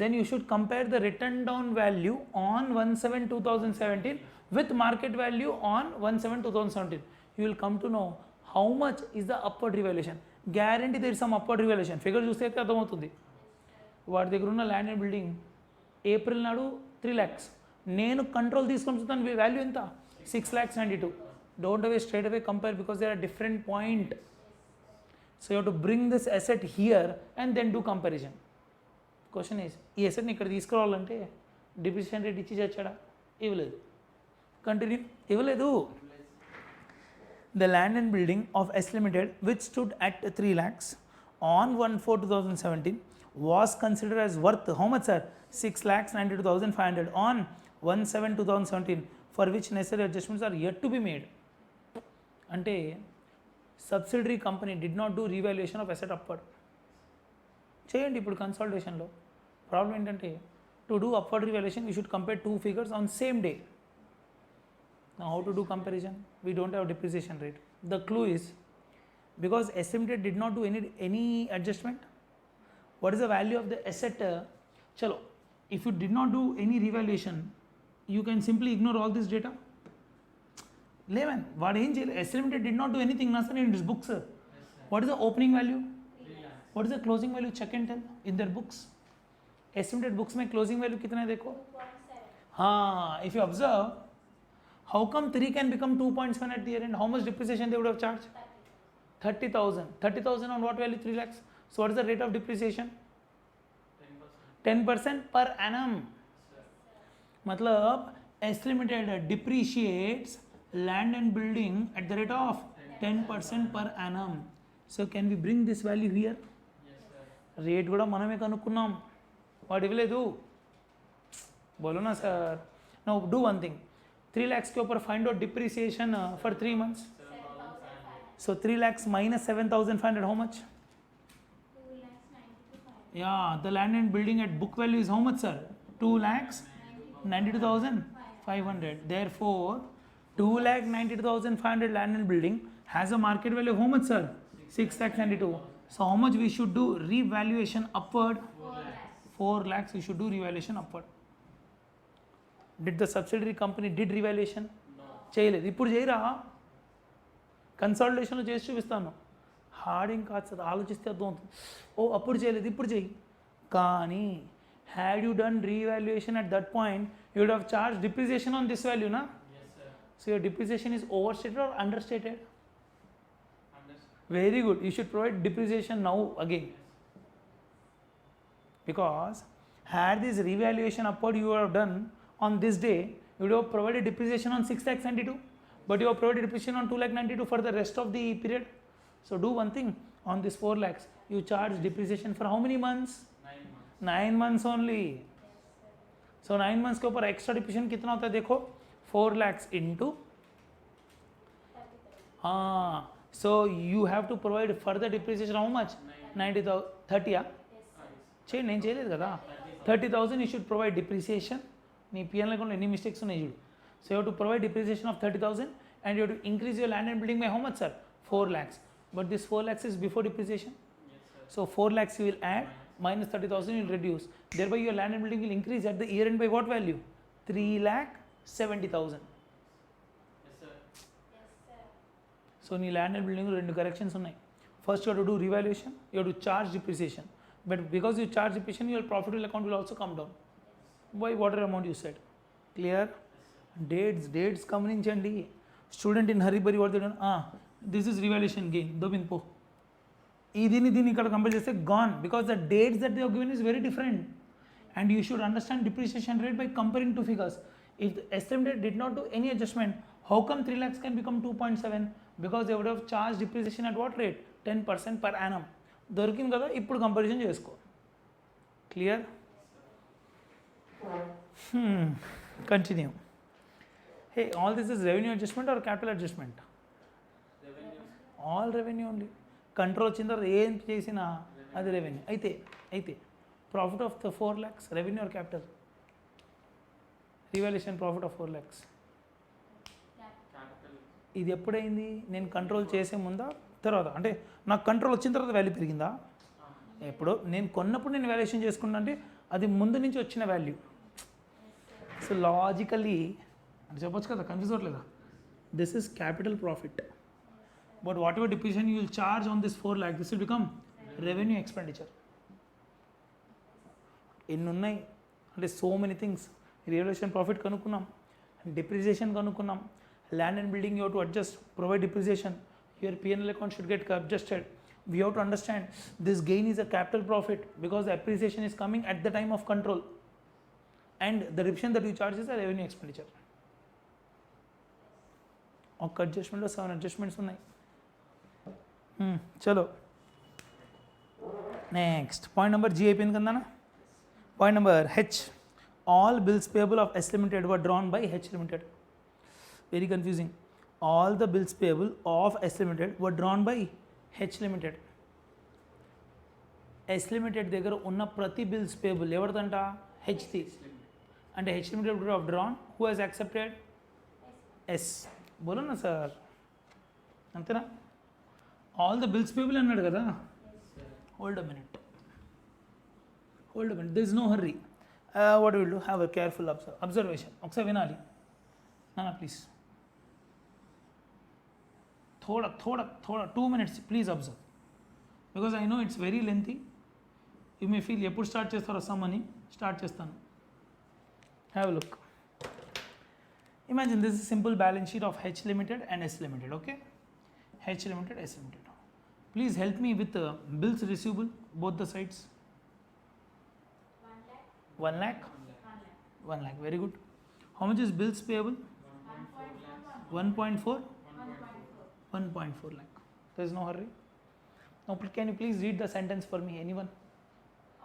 A: then you should compare the written down value on 1/7/2017 with market value on 1/7/2017. you will come to know how much is the upward revaluation. guarantee there is some upward revaluation. Figure చూస్తే అయితే అర్థమవుతుంది. వాడి దగ్గర ఉన్న land and building April నాడు 3 lakhs, నేను control తీసుకొని చూస్తాను వాల్యూ ఎంత, 6,92,000. Don't away straight away compare because they are different point. So you have to bring this asset here and then do comparison. Question is, ఈ అసెట్ని ఇక్కడ తీసుకురావాలంటే depreciation rate ఇచ్చి చచ్చాడా, ఇవ్వలేదు. కంటిన్యూ, ఇవ్వలేదు. The land and building of S limited which stood at 3 lakhs on 1/4/2017 was considered as worth how much sir, 6,92,500 on 1/7/2017 for which necessary adjustments are yet to be made. అంటే subsidiary company did not do revaluation of asset upward. చేయండి ఇప్పుడు కన్సల్టేషన్లో. Problem ఏంటంటే to do upward revaluation we should compare two figures on same day. How to do comparison, we don't have depreciation rate. The clue is because S Limited did not do any adjustment. What is the value of the asset? Chalo, if you did not do any revaluation, you can simply ignore all this data. Levan, what S Limited did not do anything in his books. What is the opening value? What is the closing value? Check and tell in their books. S Limited books mein closing value kitna hai dekho. If you observe, how come 3 can become 2.7 at the end? How much depreciation they would have charged? 30,000. 30,000 on what value? 3 lakhs. So what is the rate of depreciation? 10% per annum. मतलब S Limited depreciates land and building at the rate of 10% per annum. So can we bring this value here? Rate కూడా మనమే కనుక్కున్నాం, వాడు ఇవ్వలేదు. बोलो ना sir. Now do one thing. 3 lakhs के ऊपर find out depreciation for 3 months. So 3 lakhs minus 7,500, how much? 2,92,500. Yeah, the land and building at book value is how much, sir? 2,92,500. Therefore, 2,92,500 land and building has a market value of how much, sir? 6,92,000. So how much we should do revaluation upward? 4 lakhs we should do revaluation upward. Did the subsidiary company did revaluation? No. చేయలేదు. ఇప్పుడు చేయరా, కన్సల్టేషన్లో చేసి చూపిస్తాను. Hard ఏం కాదు sir, ఆలోచిస్తే అర్థం అవుతుంది. ఓ అప్పుడు చేయలేదు ఇప్పుడు చేయి. కానీ had you done revaluation at that point you would have charge depreciation on this value నా. So your depreciation is over stated or under stated? Very good. You should provide depreciation now again. Because had this revaluation upward you have done on this day, you would have provided depreciation on 6,92,000, but you have provided depreciation on 2,92,000 for the rest of the period. So do one thing, on this 4 lakhs, you charge depreciation for how many months? 9 months only. So 9 months के ऊपर extra depreciation कितना होता है देखो, 4 lakhs into, so you have to provide further depreciation how much? 90,000, 30 నేను చేయలేదు కదా. 30,000 you should provide depreciation నీ పిఎన్ అకౌంట్లో ఎన్ని మిస్టేక్స్ ఉన్నాయి చూడు. So you to provide depreciation of 30,000 and you have to increase your land and building by how much, sir? 4 lakhs. But this 4 lakhs is before depreciation.
B: Yes, sir.
A: So 4 lakhs you will add, minus 30,000 you will reduce. Thereby your land and building will increase at the year end by what value? 3,70,000.
B: Yes, sir.
A: So నీ land and building రెండు corrections ఉన్నాయి. First you have to do revaluation, you have to charge depreciation. But because you charge depreciation, your profit account will also come down by whatever amount you said. Clear? Dates గమనించండి. Student in hurry burry what this is revaluation gain దోబిన్ పో దీన్ని ఇక్కడ compare చేస్తే గాన్ because the dates that they have given is very different and you should understand depreciation rate by comparing to figures. If the estimated did not do any adjustment, how come 3 lakhs can become 2.7? Because they would have charge depreciation at what rate? 10% per annum. దొరికింది కదా, ఇప్పుడు comparison చేసుకో. Clear? Continue. Hey, all this is revenue adjustment or capital adjustment?
B: Revenue.
A: All revenue only. Control వచ్చిన తర్వాత ఏం చేసినా అది revenue. అయితే profit of the 4 lakhs revenue or capital? Revolution profit of 4 lakhs
B: Capital.
A: ఇది ఎప్పుడైంది? నేను కంట్రోల్ చేసే ముందా తర్వాత? అంటే నాకు కంట్రోల్ వచ్చిన తర్వాత వాల్యూ పెరిగిందా? ఎప్పుడో నేను కొన్నప్పుడు నేను వాల్యుయేషన్ చేసుకున్నా అంటే అది ముందు నుంచి వచ్చిన వాల్యూ. సో లాజికలీ అంటే చెప్పొచ్చు కదా, కన్ఫ్యూజ్ అవ్వట్లేదా? This is capital profit. But whatever depreciation you will charge on this 4 lakhs, this will become revenue expenditure. ఎన్ని ఉన్నాయి అంటే so many things. Revaluation profit కనుక్కున్నాం, డిప్రిసియేషన్ కనుక్కున్నాం, land and building you have to adjust, provide depreciation, your PNL account should get adjusted. We have to understand this gain is a capital profit because the appreciation is coming at the time of control, and the depreciation that you charge is a revenue expenditure. ఒక అడ్జస్ట్మెంట్లో 7 adjustments ఉన్నాయి. చలో next point number G అయిపోయింది కదా. Point number H, all bills payable of S limited were drawn by H limited. Very confusing. All the bills payable of S limited were drawn by H limited. S limited దగ్గర ఉన్న ప్రతి bills payable ఎవరిదంట? హెచ్ది. అంటే H limited would have drawn, who has accepted? S. బోలో నా sir, అంతేనా? All the bills payable అన్నాడు కదా. Hold a minute, there is no hurry. What will do, have a careful observation. ఒకసారి వినాలి నానా ప్లీజ్. थोड़ा 2 minutes please observe, because I know it's very lengthy. You may feel ఎప్పుడు start చేస్తారో సమ్మని. Start చేస్తాను. Have look. Imagine this is simple balance sheet of H limited and S limited. Okay, H limited, S limited. Please help me with bills receivable both the sides. 1 lakh. 1 lakh, very good. How much is bills payable? 1.4. 1.4 lakh. There is no hurry. Now can you please read the sentence for me, anyone?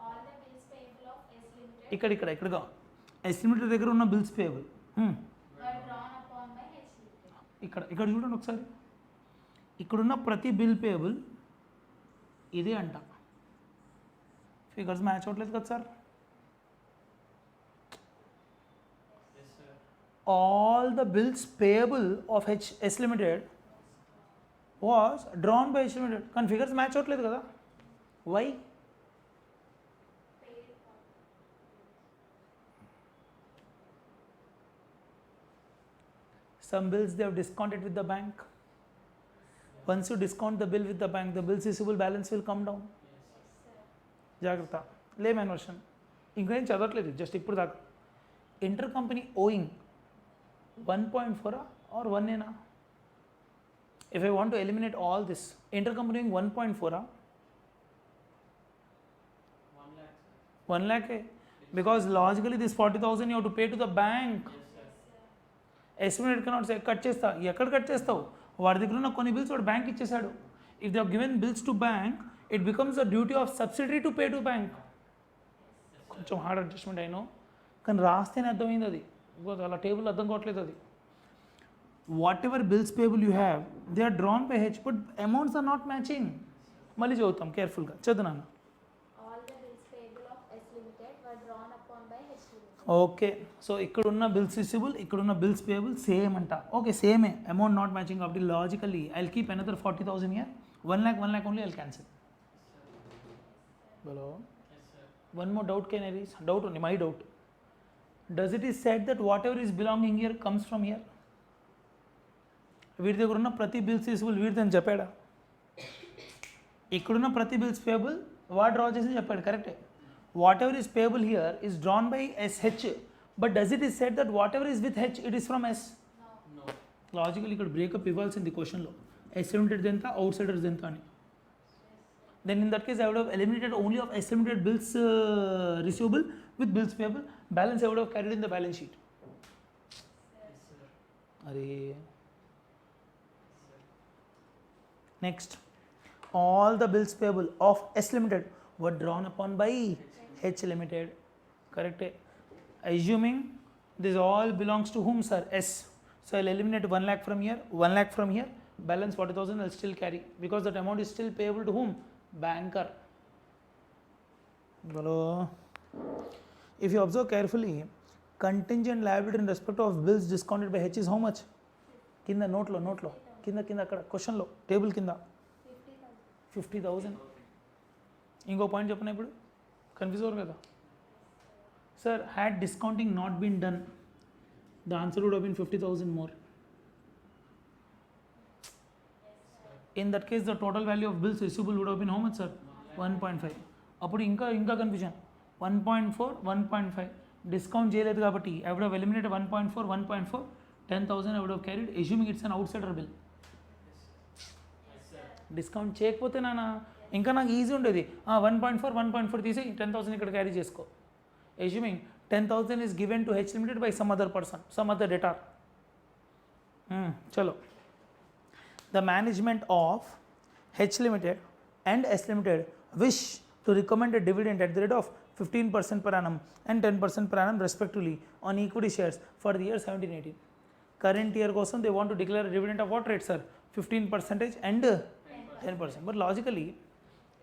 C: All the bills payable of S Limited
A: ఇక్కడగా S limited దగ్గర ఉన్న bills payable
C: were drawn upon by H Limited.
A: ఇక్కడ చూడండి ఒకసారి. ఇక్కడున్న ప్రతి bill payable ఇదే అంట. ఫిగర్స్ మ్యాచ్ అవ్వట్లేదు కదా sir.
B: Yes, sir.
A: All the bills payable of S limited was drawn by H Limited. కానీ ఫిగర్స్ మ్యాచ్ అవ్వట్లేదు కదా. Why?
C: Paid for.
A: Some bills they have discounted with the bank. Once you discount the bill with the bank, the bills receivable balance will come down. జాగ్రత్త. Layman version ఇంకేం చదవట్లేదు, just ఇప్పుడు దాకా. Inter company owing 1.4 or 1 If I want to eliminate all this, intercompany 1.4
B: 1 lakh, sir.
A: 1 lakh because logically this 40,000 you have to pay to the bank.
B: Yes, sir.
A: Estimate cannot say cut చేస్తా. ఎక్కడ cut చేస్తావు? వాడి దగ్గర ఉన్న కొన్ని bills వాడు bank ఇచ్చేసాడు. If they have given bills to bank, it becomes the duty of subsidiary to pay to bank. కొంచెం హార్డ్ అడ్జస్ట్మెంట్ అయినో, కానీ రాస్తేనే అర్థమైంది అది. బికాజ్ అలా టేబుల్ అర్థం కావట్లేదు అది. whatever bills payable you have, they are drawn by H, but amounts are not matching. మళ్ళీ చదువుతాం కేర్ఫుల్గా. చదువునాను.
C: All the bills payable of S Limited were drawn upon by H Limited.
A: Okay so ఇక్కడున్న bills receivable ఇక్కడున్న bills payable same అంట okay సేమే amount not matching కాబట్టి logically I will keep another 40,000 year 1 lakh only I'll cancel. Hello.
B: Yes, sir.
A: One more doubt can I raise? Doubt only, my doubt. Does it is said that whatever is belonging here comes from here? వీడి దగ్గర ఉన్న ప్రతి bills receivable వీడిది అని చెప్పాడా? ఇక్కడున్న ప్రతి bills payable వాడు డ్రా చేసి చెప్పాడు కరెక్టే. What ever is payable here is drawn by SH, but does it is said that what ever is with H it is from S?
B: No.
A: Logical ఇక్కడ బ్రేకప్ ఇవ్వాల్సింది క్వశ్చన్లో S లిమిటెడ్ ఎంత out Zydus ఎంత అని. Then in that case I would have eliminated only of S limited bills receivable with bills payable. Balance I would have carried in the balance sheet.
B: Yes, sir.
A: Arey. Next, all the bills payable of S limited were drawn upon by H limited. Correct? Assuming this all belongs to whom, sir? S. So I'll eliminate 1 lakh from here, 1 lakh from here. Balance 40,000 I'll still carry because that amount is still payable to whom? Banker. Hello. If you observe carefully, contingent liability in respect of bills discounted by H is how much? Kinda note lo kinda akkada question lo table kinda 50,000. ఇంకో point చెప్పనా ఇప్పుడు confuse అవ్వరు కదా sir had discounting not been done the answer would have been 50,000 more. In that case, the total value of bills receivable would have been how much, sir? 1.5. అప్పుడు ఇంకా confusion 1.4 1.5 discount చేయలేదు కాబట్టి I would have eliminated 1.4 1.4 10,000 I would have carried assuming it's an outsider bill.
B: Yes, sir.
A: Discount చేయకపోతే నాన్న ఇంకా నాకు easy ఉండేది 1.4 1.4 తీసి 10,000 ఇక్కడ క్యారీ చేసుకో. Assuming 10,000 is given to H limited by some other person, some other debtor. చలో. The management of H limited and S limited wish to recommend a dividend at the rate of 15% per annum and 10% per annum respectively on equity shares for the year 17-18. Current year కోసం they want to declare a dividend of what rate, sir? 15% and 10%. But logically,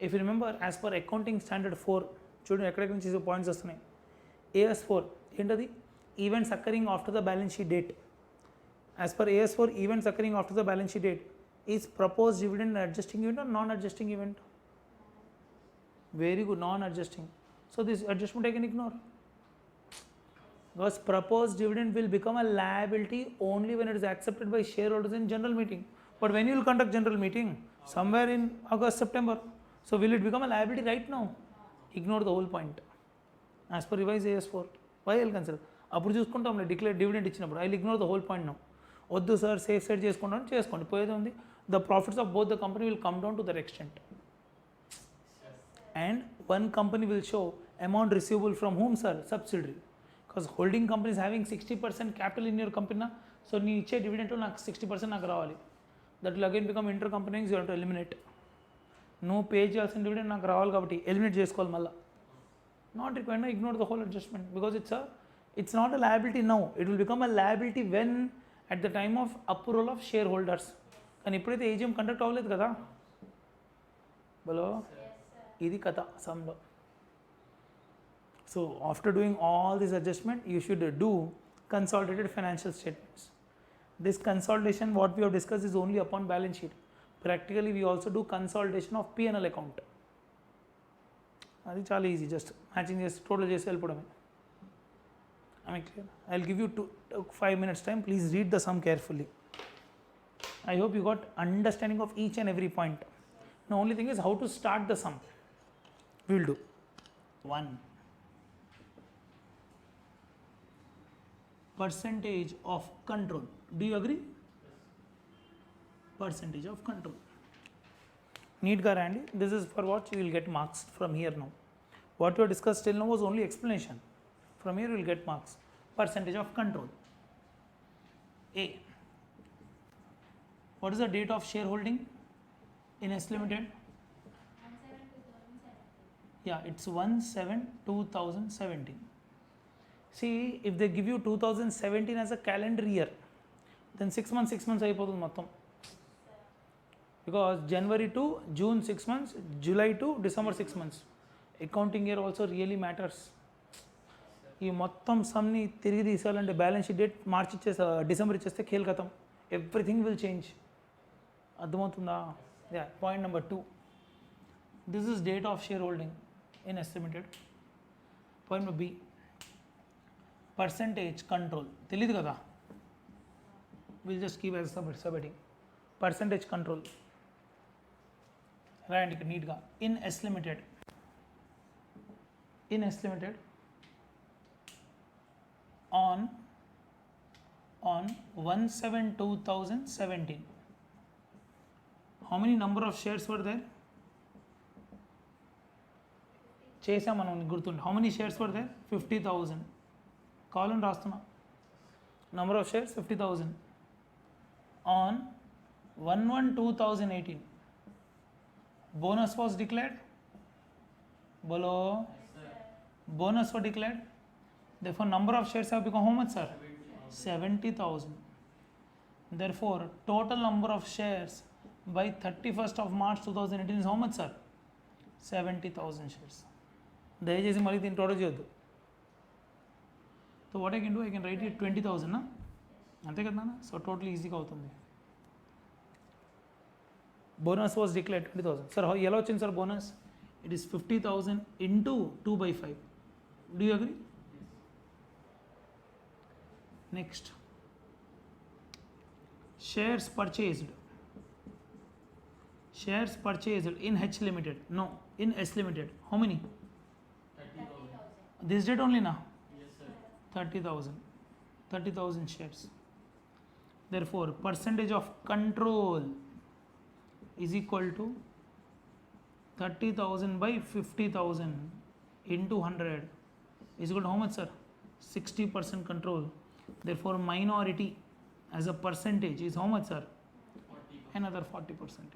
A: if you remember, as per accounting standard 4, చూడండి ఎక్కడెక్కడి నుంచి points వస్తున్నాయి. AS4 ఏంటది? Events occurring after the balance sheet date. As per AS4, events occurring after the balance sheet date is proposed dividend an adjusting event or non-adjusting event? Very good, non-adjusting. So this adjustment I can ignore because proposed dividend will become a liability only when it is accepted by shareholders in general meeting. But when you will conduct general meeting somewhere in August September, so will it become a liability right now? Ignore the whole point. As per revised AS4, why I will consider? అప్పుడు చూసుకుంటాం declare dividend ఇచ్చినప్పుడు I will ignore the whole point now. వద్దు sir safe side చేసుకుంటాను చేసుకోండి పోయేది ఉంది. The profits of both the company will come down to that extent and one company will show amount receivable from whom, sir? Subsidiary. Because holding companies having 60% capital in your company. So నీ ఇచ్చే డివిడెంట్లో నాకు 60% నాకు రావాలి. That will again become inter companies you have to eliminate. నువ్వు pay చేయాల్సిన dividend నాకు రావాలి కాబట్టి ఎలిమినేట్ చేసుకోవాలి మళ్ళీ. Not required, ignore the whole adjustment because it's not a liability now, it will become a liability when at the time of approval of shareholders. కానీ ఇప్పుడైతే AGM conduct అవ్వలేదు కదా. బలో ఇది కథ సమ్లో. So after doing all this adjustment you should do consolidated financial statements. This consolidation what we have discuss is only upon balance sheet. Practically we also do consolidation of P&L account. అది చాలా easy, just matching చేసి total చేసి వెళ్ళిపోవడమే. Am I clear? I will give you 5 minutes time. Please read the sum carefully. I hope you got understanding of each and every point. The only thing is how to start the sum. We will do. 1. Percentage of control. Do you agree? Percentage of control. Neat ga randi. This is for what you will get marks from here now. What you have discussed till now was only explanation. From here you will get marks. Percentage of control. A. What is the date of shareholding in S Limited?
C: 1/7/2017.
A: Yeah, it's 1/7/2017. See, if they give you 2017 as a calendar year, then 6 months అయిపోతుంది మొత్తం. Because January to June 6 months, July to December 6 months. Accounting year also really matters. ఈ మొత్తం సమ్ని తిరిగి తీసేయాలంటే balance sheet date మార్చి ఇచ్చేస్తా December ఇచ్చేస్తే ఖేల్ ఖతం, ఎవ్రీథింగ్ విల్ చేంజ్. అర్థమవుతుందా? Yeah. Point number 2, this is date of share holding in estimated. Point number B, percentage control తెలీదు కదా, will just keep as subheading percentage control. రాయండి ఇక్కడ నీట్గా. In S limited on 1/7/2017, how many number of shares were there? చేసాం మనం, గుర్తుండి. How many shares were there? 50,000. కావాలని రాస్తున్నా. Number of shares 50,000 on 1/1/2018. Bonus was declared. బోలో, bonus were declared. Therefore, number of shares have become how much, sir? 70,000. Therefore, total number of shares by 31st of March 2018 is how much, sir? 70,000 shares. దయచేసి మళ్ళీ దీన్ని total చేయొద్దు. So what I can do, I can write it 20,000, అంతే కదా. So total ఈజీగా అవుతుంది. Bonus was declared 20,000. Sir ఎలా వచ్చింది sir bonus? It is 50,000 into 2/5. Do you agree? Next, shares purchased in H Limited, no, in S Limited, how many?
B: 30,000.
A: This date only na?
B: Yes, sir.
A: 30,000 shares. Therefore, percentage of control is equal to 30,000 by 50,000 into 100 is equal to how much, sir? 60% control. Therefore, minority as a percentage is how much, sir?
B: 40.
A: Another 40%.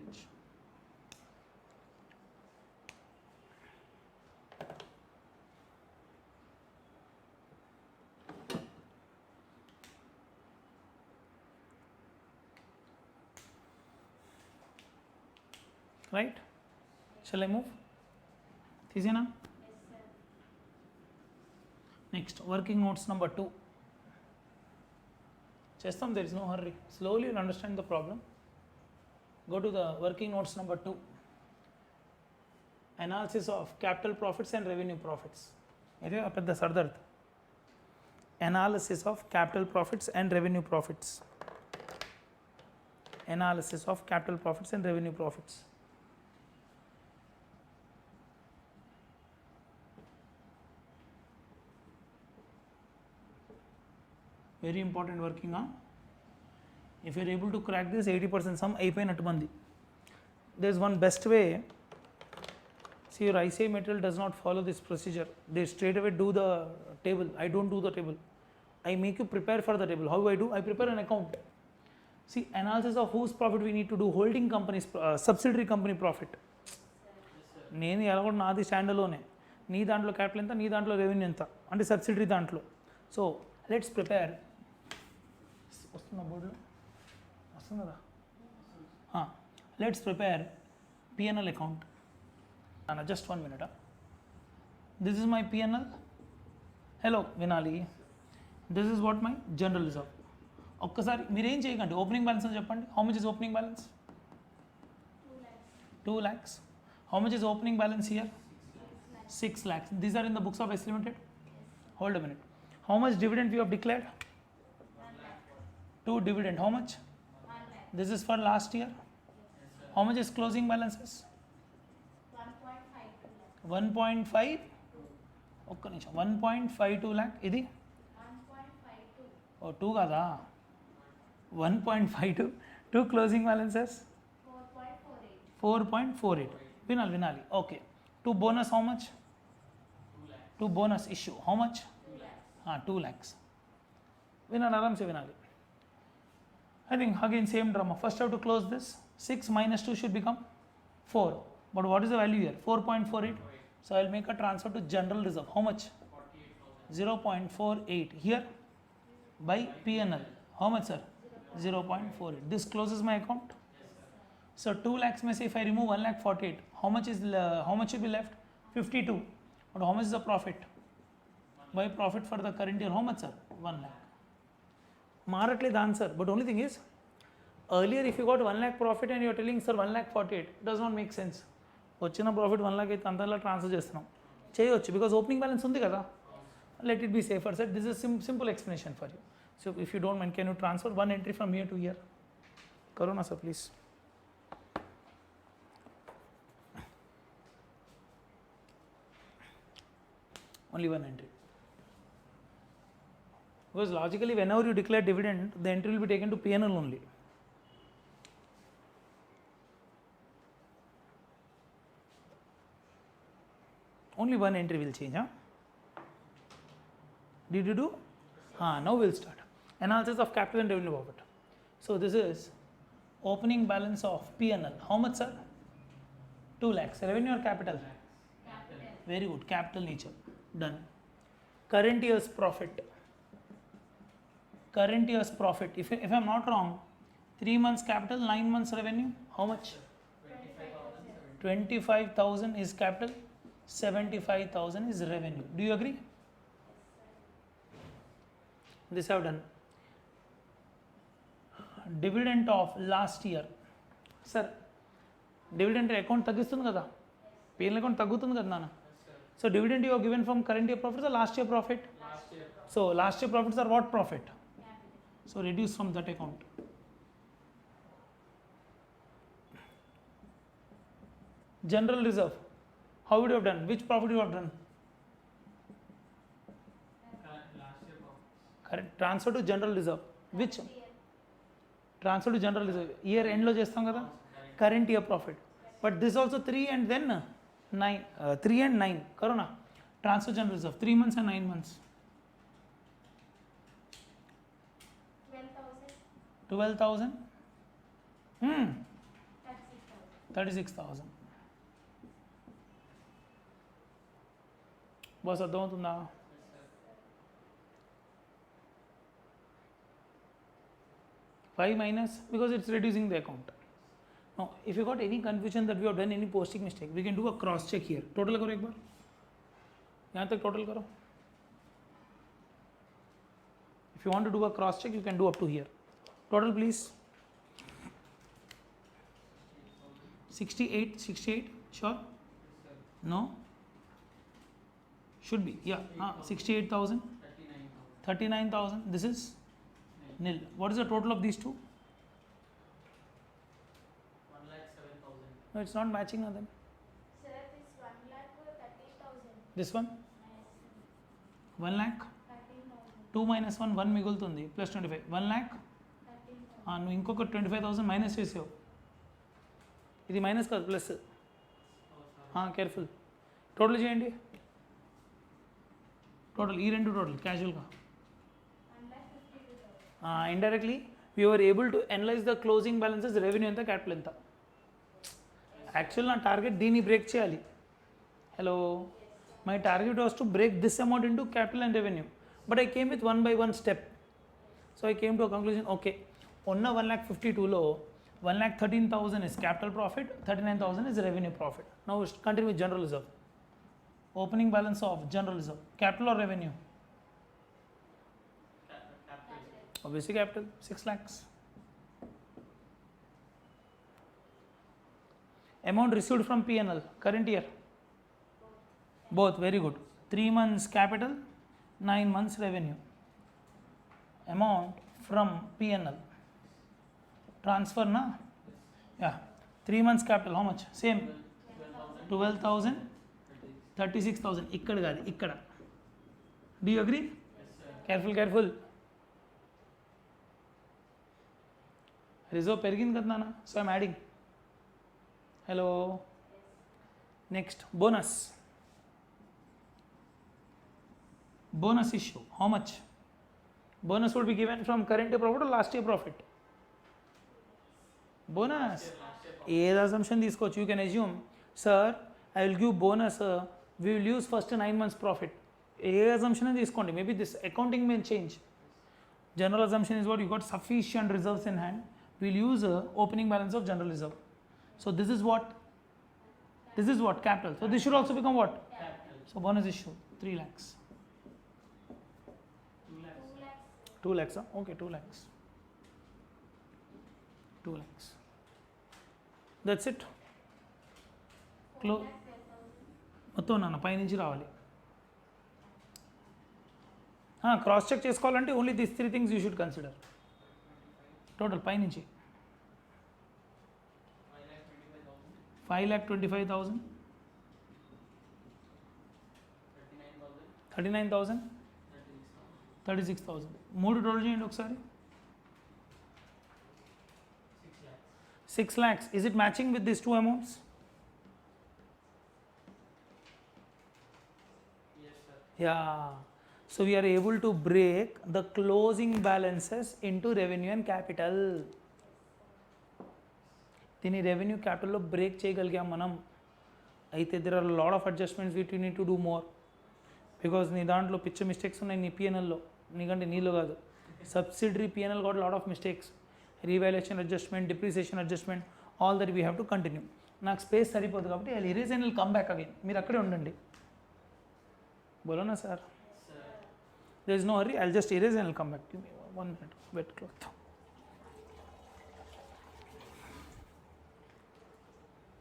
A: Right? Shall I move? Easy na? Next, working notes number 2. Chestam, there is no hurry. Slowly you'll understand the problem. Go to the working notes number 2. Analysis of capital profits and revenue profits. Ide apedda sardard. Analysis of capital profits and revenue profits. Analysis of capital profits and revenue profits. Very important working on. If you are able to crack this, 80% sum అయిపోయినట్టు మంది. There is one best way. See, your ICA material does not follow this procedure. They straight away do the table. I don't do the table. I make you prepare for the table. How do? I prepare an account. See, analysis of whose profit we need to do. Holding companies, subsidiary company profit. నేను ఎలా కూడా నాది స్టాండర్లోనే, నీ దాంట్లో capital ఎంత, నీ దాంట్లో revenue ఎంత, అంటే సబ్సిడరీ దాంట్లో. So let's prepare. వస్తుందా బోర్డులో? వస్తుంది కదా. Let's prepare PNL account. Just 1 minute. This is my PNL. Hello వినాలి. This is what my general reserve. ఒక్కసారి మీరేం చేయకండి, ఓపెనింగ్ బ్యాలెన్స్ అని చెప్పండి. How much is opening balance? 2 lakhs. How much is opening balance here? 6 lakhs. These are in the books of S Limited? Hold a minute. How much dividend we have declared? 2 dividend. How much? This is for last year. How much is closing balances? 1.5. ఒక్క నిమిషం. 1.52 lakh. ఇది 2 కదా. 1.52. 2 closing balances 4.48. వినాలి. Okay. 2 bonus how much? 2 bonus issue how much? 2 lakhs. వినాలి, ఆరామ్సే వినాలి. I think again same drama. First I have to close this. 6 minus 2 should become 4. But what is the value here? 4.48. So I will make a transfer to general reserve. How much? 0.48. Here by PNL. How much, sir? 0.48. This closes my account. So 2 lakhs may say if I remove 1,48,000, how much should be left? 52. But how much is the profit? by profit for the current year. How much, sir? 1 lakh. మారట్లేదు answer, but only thing is earlier if you got 1 lakh profit and you're telling sir 1,48,000 does not make sense. వచ్చిన profit 1 lakh అయితే అంతలా transfer చేస్తున్నాం చేయవచ్చు because opening balance ఉంది కదా. Let it be safer set. This is simple explanation for you. So if you don't mind can you transfer 1 entry from here to here? करो ना sir please. Only 1 entry. Because logically whenever you declare dividend, the entry will be taken to P&L only. Only 1 entry will change, huh? Did you do? Now we'll start. Analysis of capital and revenue profit. So this is opening balance of P&L. How much, sir? 2 lakhs. Revenue or capital?
C: Capital.
A: Very good. Capital nature. Done. Current year's profit. Current year's profit. If I'm not wrong, 3 months capital, 9 months revenue. How much? 25,000 is capital, 75,000 is revenue. Do you agree? This I have done. Dividend of last year. Sir, dividend account తగ్గిస్తుంది కదా, P&L account తగ్గుతుంది కదా నాన్న. So dividend you have given from current year profits or last year profit?
B: Last year.
A: So last year profits are what profit?
C: Capital.
A: So reduce from that account. General reserve. How would you have done? Which profit you have done?
B: Last year profits.
A: Correct. Transfer to general reserve. Which?
C: Year.
A: Transfer to general reserve. Year end లో చేస్తాం కదా, current year profit. But this also 3 and then 9. 3 and 9. Corona. Transfer general reserve. 3 months and 9 months.
C: 12,000.
A: 12,000.
C: 36,000.
A: 36,000. Boss అర్థమవుతుందా? Why minus? Because it's reducing the account. Now, if you got any confusion that we have done any posting mistake, we can do a cross check here. Total करो एक बार. यहाँ तक total करो. If you want to do a cross check, you can do up to here. Total please. 68. Sure? No? Should be. Yeah. 68,000. 39,000. This is nil. What is the total of these two?
B: 1,07,000.
A: No, it's not matching on them.
C: Sir, this 1,30,000.
A: This one?
C: Minus
A: 1 lakh.
C: 13,000.
A: 2 minus 1 మిగులుతుంది plus 25. 1 lakh.
C: 13,000.
A: నువ్వు ఇంకొక 25,000 minus చేసావు. ఇది minus కాదు plus. Careful. Total చేయండి. Total ఈ రెండు total క్యాజువల్గా.
C: 1,52,000.
A: Indirectly we were able to analyze the closing balances, revenue ఎంత, క్యాపిటల్ ఎంత. యాక్చువల్ నా టార్గెట్ దీన్ని బ్రేక్ చేయాలి. Hello, my target was to break this amount into capital and revenue, but I came with 1 by 1 step. So I came to a conclusion, okay ఉన్న 1,52,000లో 1,13,000 is capital profit, 39,000 is revenue profit. Now continue with general reserve. Opening balance of general reserve, capital or revenue?
B: Capital.
A: Obviously capital, 6 lakhs. Amount received from P&L, current year? Both, very good. 3 months capital, 9 months revenue. Amount from P&L. Transfer na? Yeah. 3 months capital, how much? Same. 12,000, 36,000. ikkada gaadi, ikkada. Do you agree? Careful. Reserve పెరిగింది కదా నాన్న, so I'm adding. Hello, next bonus. Bonus issue, how much? Bonus would be given from current year profit or last year profit? Bonus. ఏది assumption తీసుకోవచ్చు. You can assume, sir I will give bonus, we will use first 9 months profit. ఏ assumption తీసుకోండి, maybe this accounting may change. General assumption is what you got sufficient reserves in hand, we'll use opening balance of general reserve. So this is what capital. So this should also become what?
B: Capital.
A: So bonus issue 3 lakhs. 2 lakhs. Okay, 2 lakhs. 2 lakhs. That's it. Close. మొత్తం నాన్న పైనుంచి రావాలి. Cross check చేసుకోవాలంటే only this 3 things you should consider. Total పైనుంచి 5,25,000, 39,000, 36,000. మూడు total చేయండి ఒకసారి. 6 lakhs. Is it matching with these two amounts?
B: Yes, sir.
A: Yeah. So we are able to break the closing balances into revenue and capital. దీని revenue క్యాపిటల్లో break చేయగలిగాం మనం. అయితే there are lot of adjustments with you need to do more, because నీ దాంట్లో పిచ్చ mistakes ఉన్నాయి నీ పిఎన్ఎల్లో. నీకంటే నీళ్ళు కాదు, subsidiary PNL got lot of mistakes. Revaluation adjustment, depreciation adjustment, all that we have to continue. నాకు స్పేస్ సరిపోదు కాబట్టి I erase and will come back again. మీరు అక్కడే ఉండండి. బోలోనా sir?
B: Sir.
A: There is no hurry. I'll just erase and I'll come back. Give me 1 minute. Wet cloth.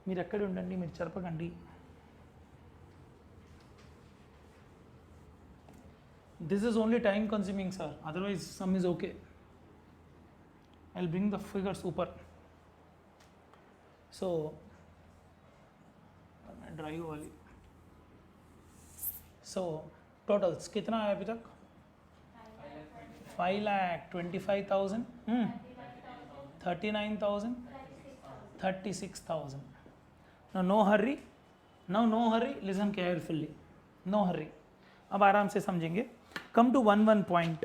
A: మీరు ఎక్కడ ఉండండి, మీరు చెరపకండి. This is only time consuming, sir. Otherwise, sum is okay. I'll bring the figures super. So, dry वाली. So, totals कितना है अभी तक? 5,25,000, 39,000, 36,000. Now no hurry. Now no hurry. Listen carefully. No hurry. अब आराम से समझेंगे. Come to one point.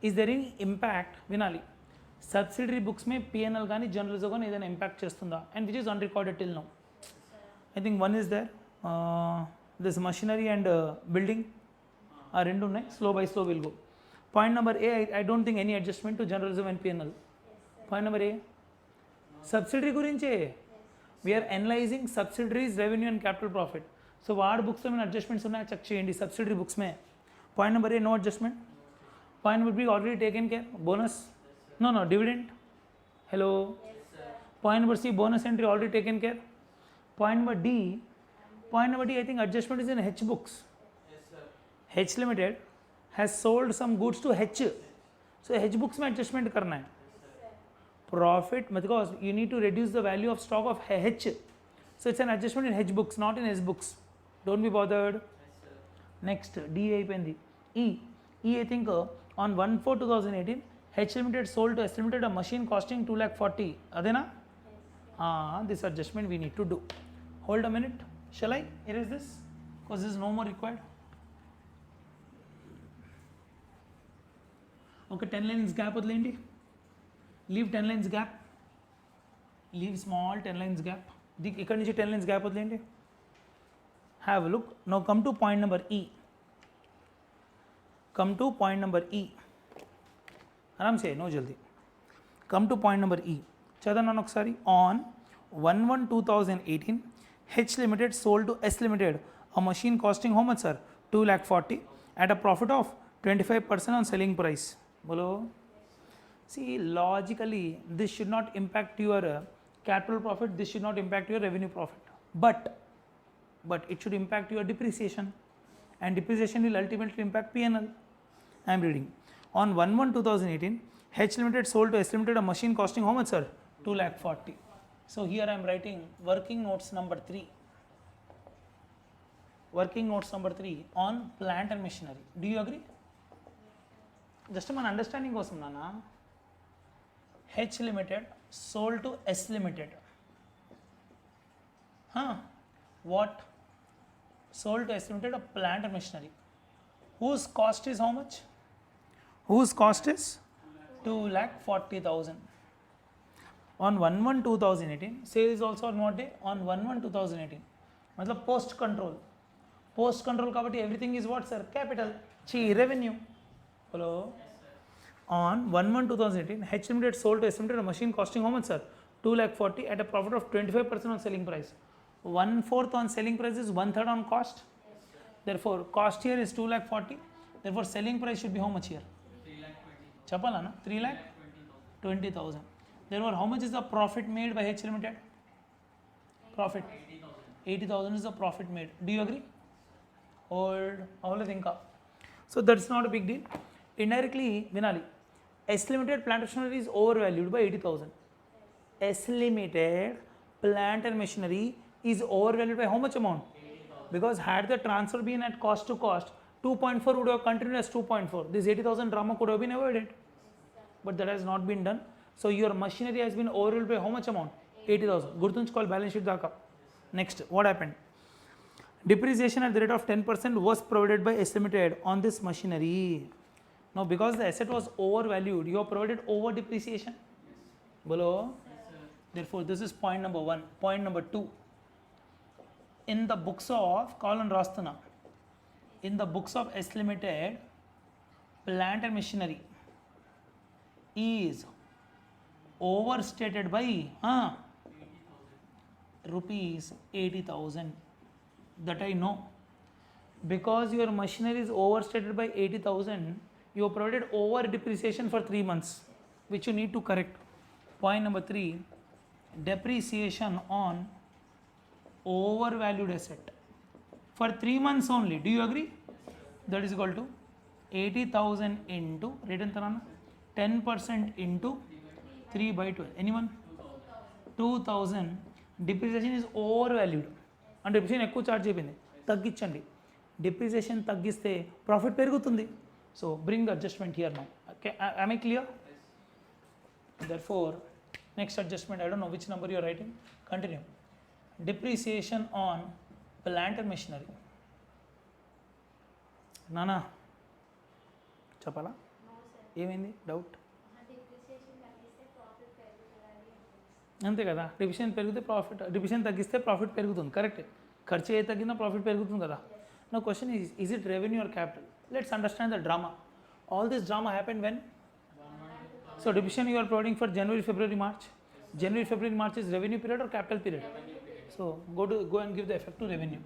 A: Is there any impact? వినాలి. సబ్సిడరీ బుక్స్ में పిఎన్ఎల్ కానీ జర్నలిజం కానీ ఏదైనా ఇంపాక్ట్ చేస్తుందా? And which is unrecorded till now. I think one is there, this machinery and building. ఆ రెండు ఉన్నాయి. Slow by slow will go. Point number A, I don't think any adjustment to journalism and P&L. Point number A, subsidiary గురించే. We are analyzing subsidiaries revenue and capital profit. So వాడు బుక్స్లో మీద adjustments ఉన్నాయా check చేయండి. Subsidiary books May. Point number A, no adjustment. Point number B, already taken care. Bonus? No, dividend. Hello. Point number C, bonus entry already taken care. Point number D, I think adjustment is in H books.
B: Yes, sir.
A: H Limited has sold some goods to H. So H books में adjustment करना है. Profit because you need to reduce the value of stock of H. So it's an adjustment in H books, not in S books. Don't be bothered.
B: Yes, sir.
A: Next, D అయిపోయింది. E I think on 1/4/2018 H Limited sold to S Limited a machine costing 2,40,000. అదేనా? This adjustment we need to do. Hold a minute. Shall I erase this? Because this is no more required. Okay, 10 lines gap వదిలేండి. Leave 10 lines gap. Leave small 10 lines gap. ఇక్కడ నుంచి 10 lines gap వదిలేండి. Have look. Now come to point number E. Come to point number E. ఆరామ్ సే, no జల్దీ. Come to point number E. చదవనాను ఒకసారి. On 1/1/2018 H Limited sold to S Limited a machine costing how much, sir? 2,40,000 at a profit of 25% on selling price. Bolo. See, logically this should not impact your capital profit, this should not impact your revenue profit, but it should impact your depreciation, and depreciation will ultimately impact P&L. I am reading. On 1/1/2018 H Limited sold to S Limited a machine costing how much, sir? 2,40,000. So here I am writing working notes number 3. Working notes number 3 on plant and machinery. Do you agree? Just మన understanding కోసం నాన్న. H Limited sold to S Limited. What? Sold to S Limited a plant and machinery. Whose cost is how much? Whose cost is 2,40,000. On 1/1/2018 sale is also on what day? On 1/1/2018. मतलब post control కాబట్టి everything is what, sir? Capital. Revenue. Hello. On 1/1/2018 H Limited sold to S Limited a machine costing how much, sir? 2,40,000 at a profit of 25% on selling price. 1/4 on selling price is 1/3 on cost. Therefore cost here is 2,40,000. Therefore selling price should be how much here?
B: 3,20,000.
A: చెప్పాలన్నా 3,20,000. Therefore, how much is the profit made by H Limited? Profit 80,000 is the profit made. Do you agree? Hold think up. So that's not a big deal. Indirectly, Vinali, S Limited plant machinery is overvalued by 80,000. S Limited plant and machinery is overvalued by how much amount? Because had the transfer been at cost to cost, 2.4 would have continued as 2.4. This 80,000 drama could have been avoided, but that has not been done. So your machinery has been overvalued by how much amount? 80,000. Gurtunchukoవాలి balance sheet దాకా. Next, what happened? Depreciation at the rate of 10% was provided by S Limited on this machinery. Now, because the asset was overvalued, you have provided over depreciation. Bolo. Therefore, this is point number 1. Point number 2. In the books of Colin Rastana, in the books of S Limited, plant and machinery is overstated by rupees 80,000. That I know. Because your machinery is overstated by 80,000, you have provided over depreciation for 3 months, which you need to correct. Point number 3, depreciation on overvalued asset for 3 months only. Do you agree? That is equal to 80,000 into rate enta nana 10% into 3 by 12. Anyone? 2,000. Depreciation is overvalued. And depreciation ఎక్కువ charge అయిపోయింది, తగ్గించండి. Depreciation తగ్గిస్తే profit పెరుగుతుంది. So bring the adjustment here now. Am I clear? Therefore, next adjustment, I don't know which number you are writing. Continue. Depreciation on plant and machinery. నానా చెప్పాలా? ఏమైంది doubt? అంతే కదా, డిప్రిసియేషన్ పెరిగితే ప్రాఫిట్, డిప్రిసియేషన్ తగ్గిస్తే profit పెరుగుతుంది. Correct. ఖర్చు ఏ తగ్గినా ప్రాఫిట్ పెరుగుతుంది కదా. నా question is it revenue or capital? Let's understand the drama. All this drama happen when? So depreciation you are providing for January, February, March. January, February, March is revenue period or capital period? So go and give the effect to revenue.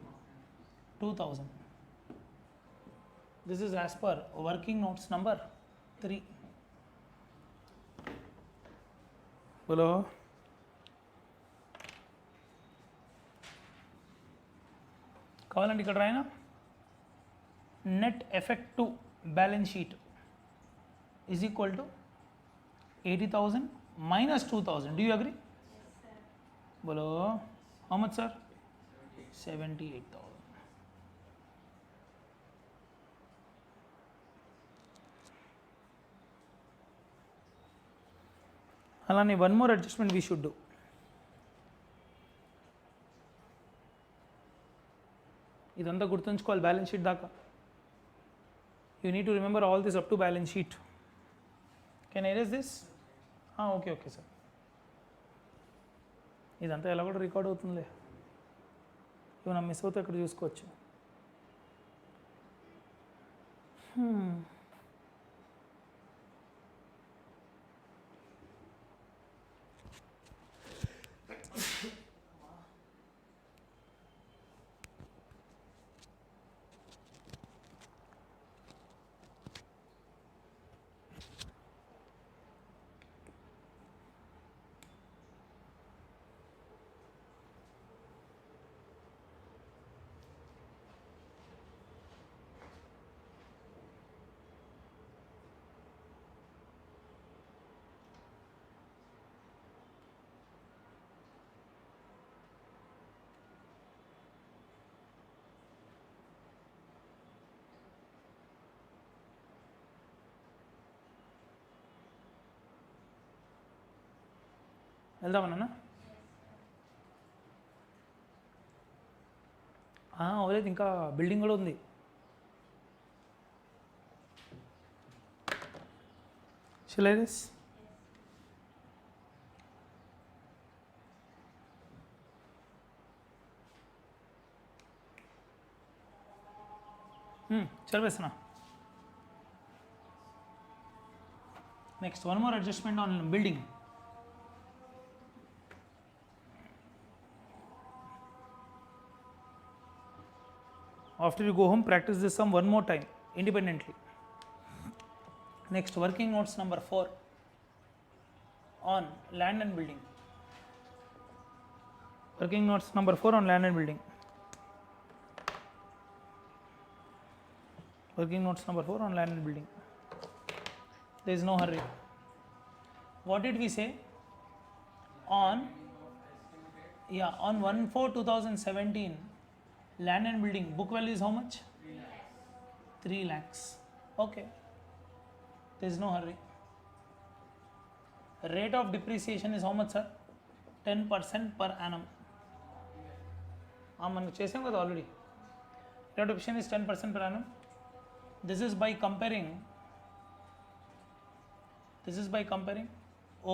A: 2,000. This is as per working notes number 3. Hello. కావాలండి ఇక్కడ రాయనా? Net effect to balance sheet is equal to 80,000 minus 2,000. Do you agree? Bolo. How much, sir? 78,000. Alani, one more adjustment we should do. ఇదంతా గుర్తుంచుకోవాలి balance sheet దాకా. You need to remember all this up to balance sheet. Can I erase this? Okay sir. ఇదంతా ఎలా కూడా record అవుతుందిలే, ఏమైనా miss అవుతే ఇక్కడ చూసుకోవచ్చు. వెళ్దామన్నా? అవలేదు, ఇంకా బిల్డింగ్ కూడా ఉంది. Shall I this? చదివేస్తున్నా. Next one more adjustment on building. After you go home, practice this sum one more time independently. Next, working notes number 4 on land and building. Working notes number 4 on land and building. Working notes number 4 on land and building. There is no hurry. What did we say? On 1/4/2017, land and building book value is how much? 3 lakhs. Okay. There is no hurry. Rate of depreciation is how much, sir? 10% per annum. మనం చేసాం కదా already. Rate of depreciation is 10% per annum. This is by comparing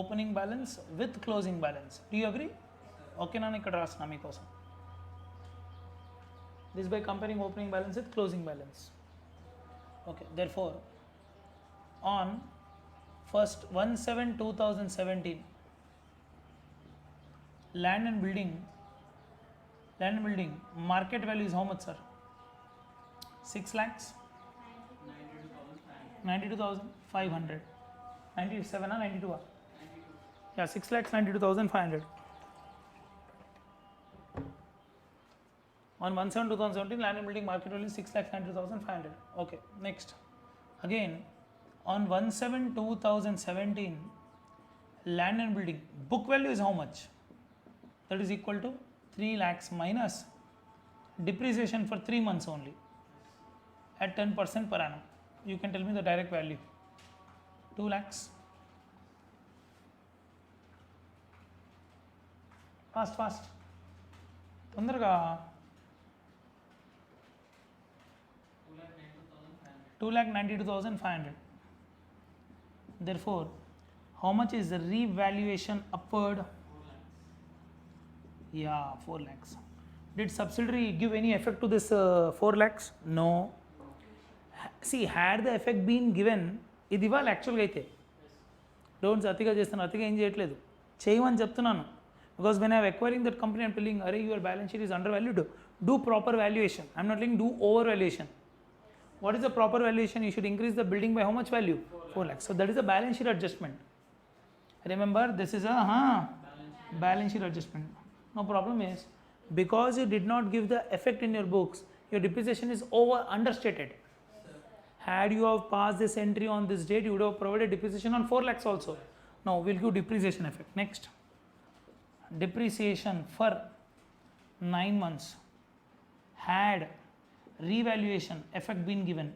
A: opening balance with closing balance. Do you agree? Okay, nanu ikkada rasna meekosam. This is by comparing opening balance with closing balance. Okay, therefore on 1/7/2017, land and building market value is how much, sir? 6 lakhs 92,500. 97 or 92? Yeah, 6,92,500. On 1/7/2017, land and building market value is 6,92,500. Okay, next. Again, on 1/7/2017, land and building book value is how much? That is equal to 3 lakhs minus depreciation for 3 months only at 10% per annum. You can tell me the direct value. 2 lakhs. Fast. తొందరగా 2,92,500. Therefore, how much is the revaluation upward? 4 lakhs. Did subsidiary give any effect to this 4 lakhs? No. See, had the effect been given, ఇది ఇవ్వాలి యాక్చువల్గా అయితే. Don'ts అతిగా చేస్తాను, అతిగా ఏం చేయట్లేదు, చేయమని చెప్తున్నాను. Because when I acquiring that company and telling అరే your balance sheet is undervalued, do proper valuation. I'm not లింగ్ do overvaluation. What is the proper valuation? You should increase the building by how much value? 4 lakhs. So that is a balance sheet adjustment. Remember, this is a balance sheet adjustment. No problem is because you did not give the effect in your books, your depreciation is understated. Had you have passed this entry on this date, you would have provided depreciation on 4 lakhs also. Now we'll give depreciation effect. Next, depreciation for 9 months. Had revaluation effect been given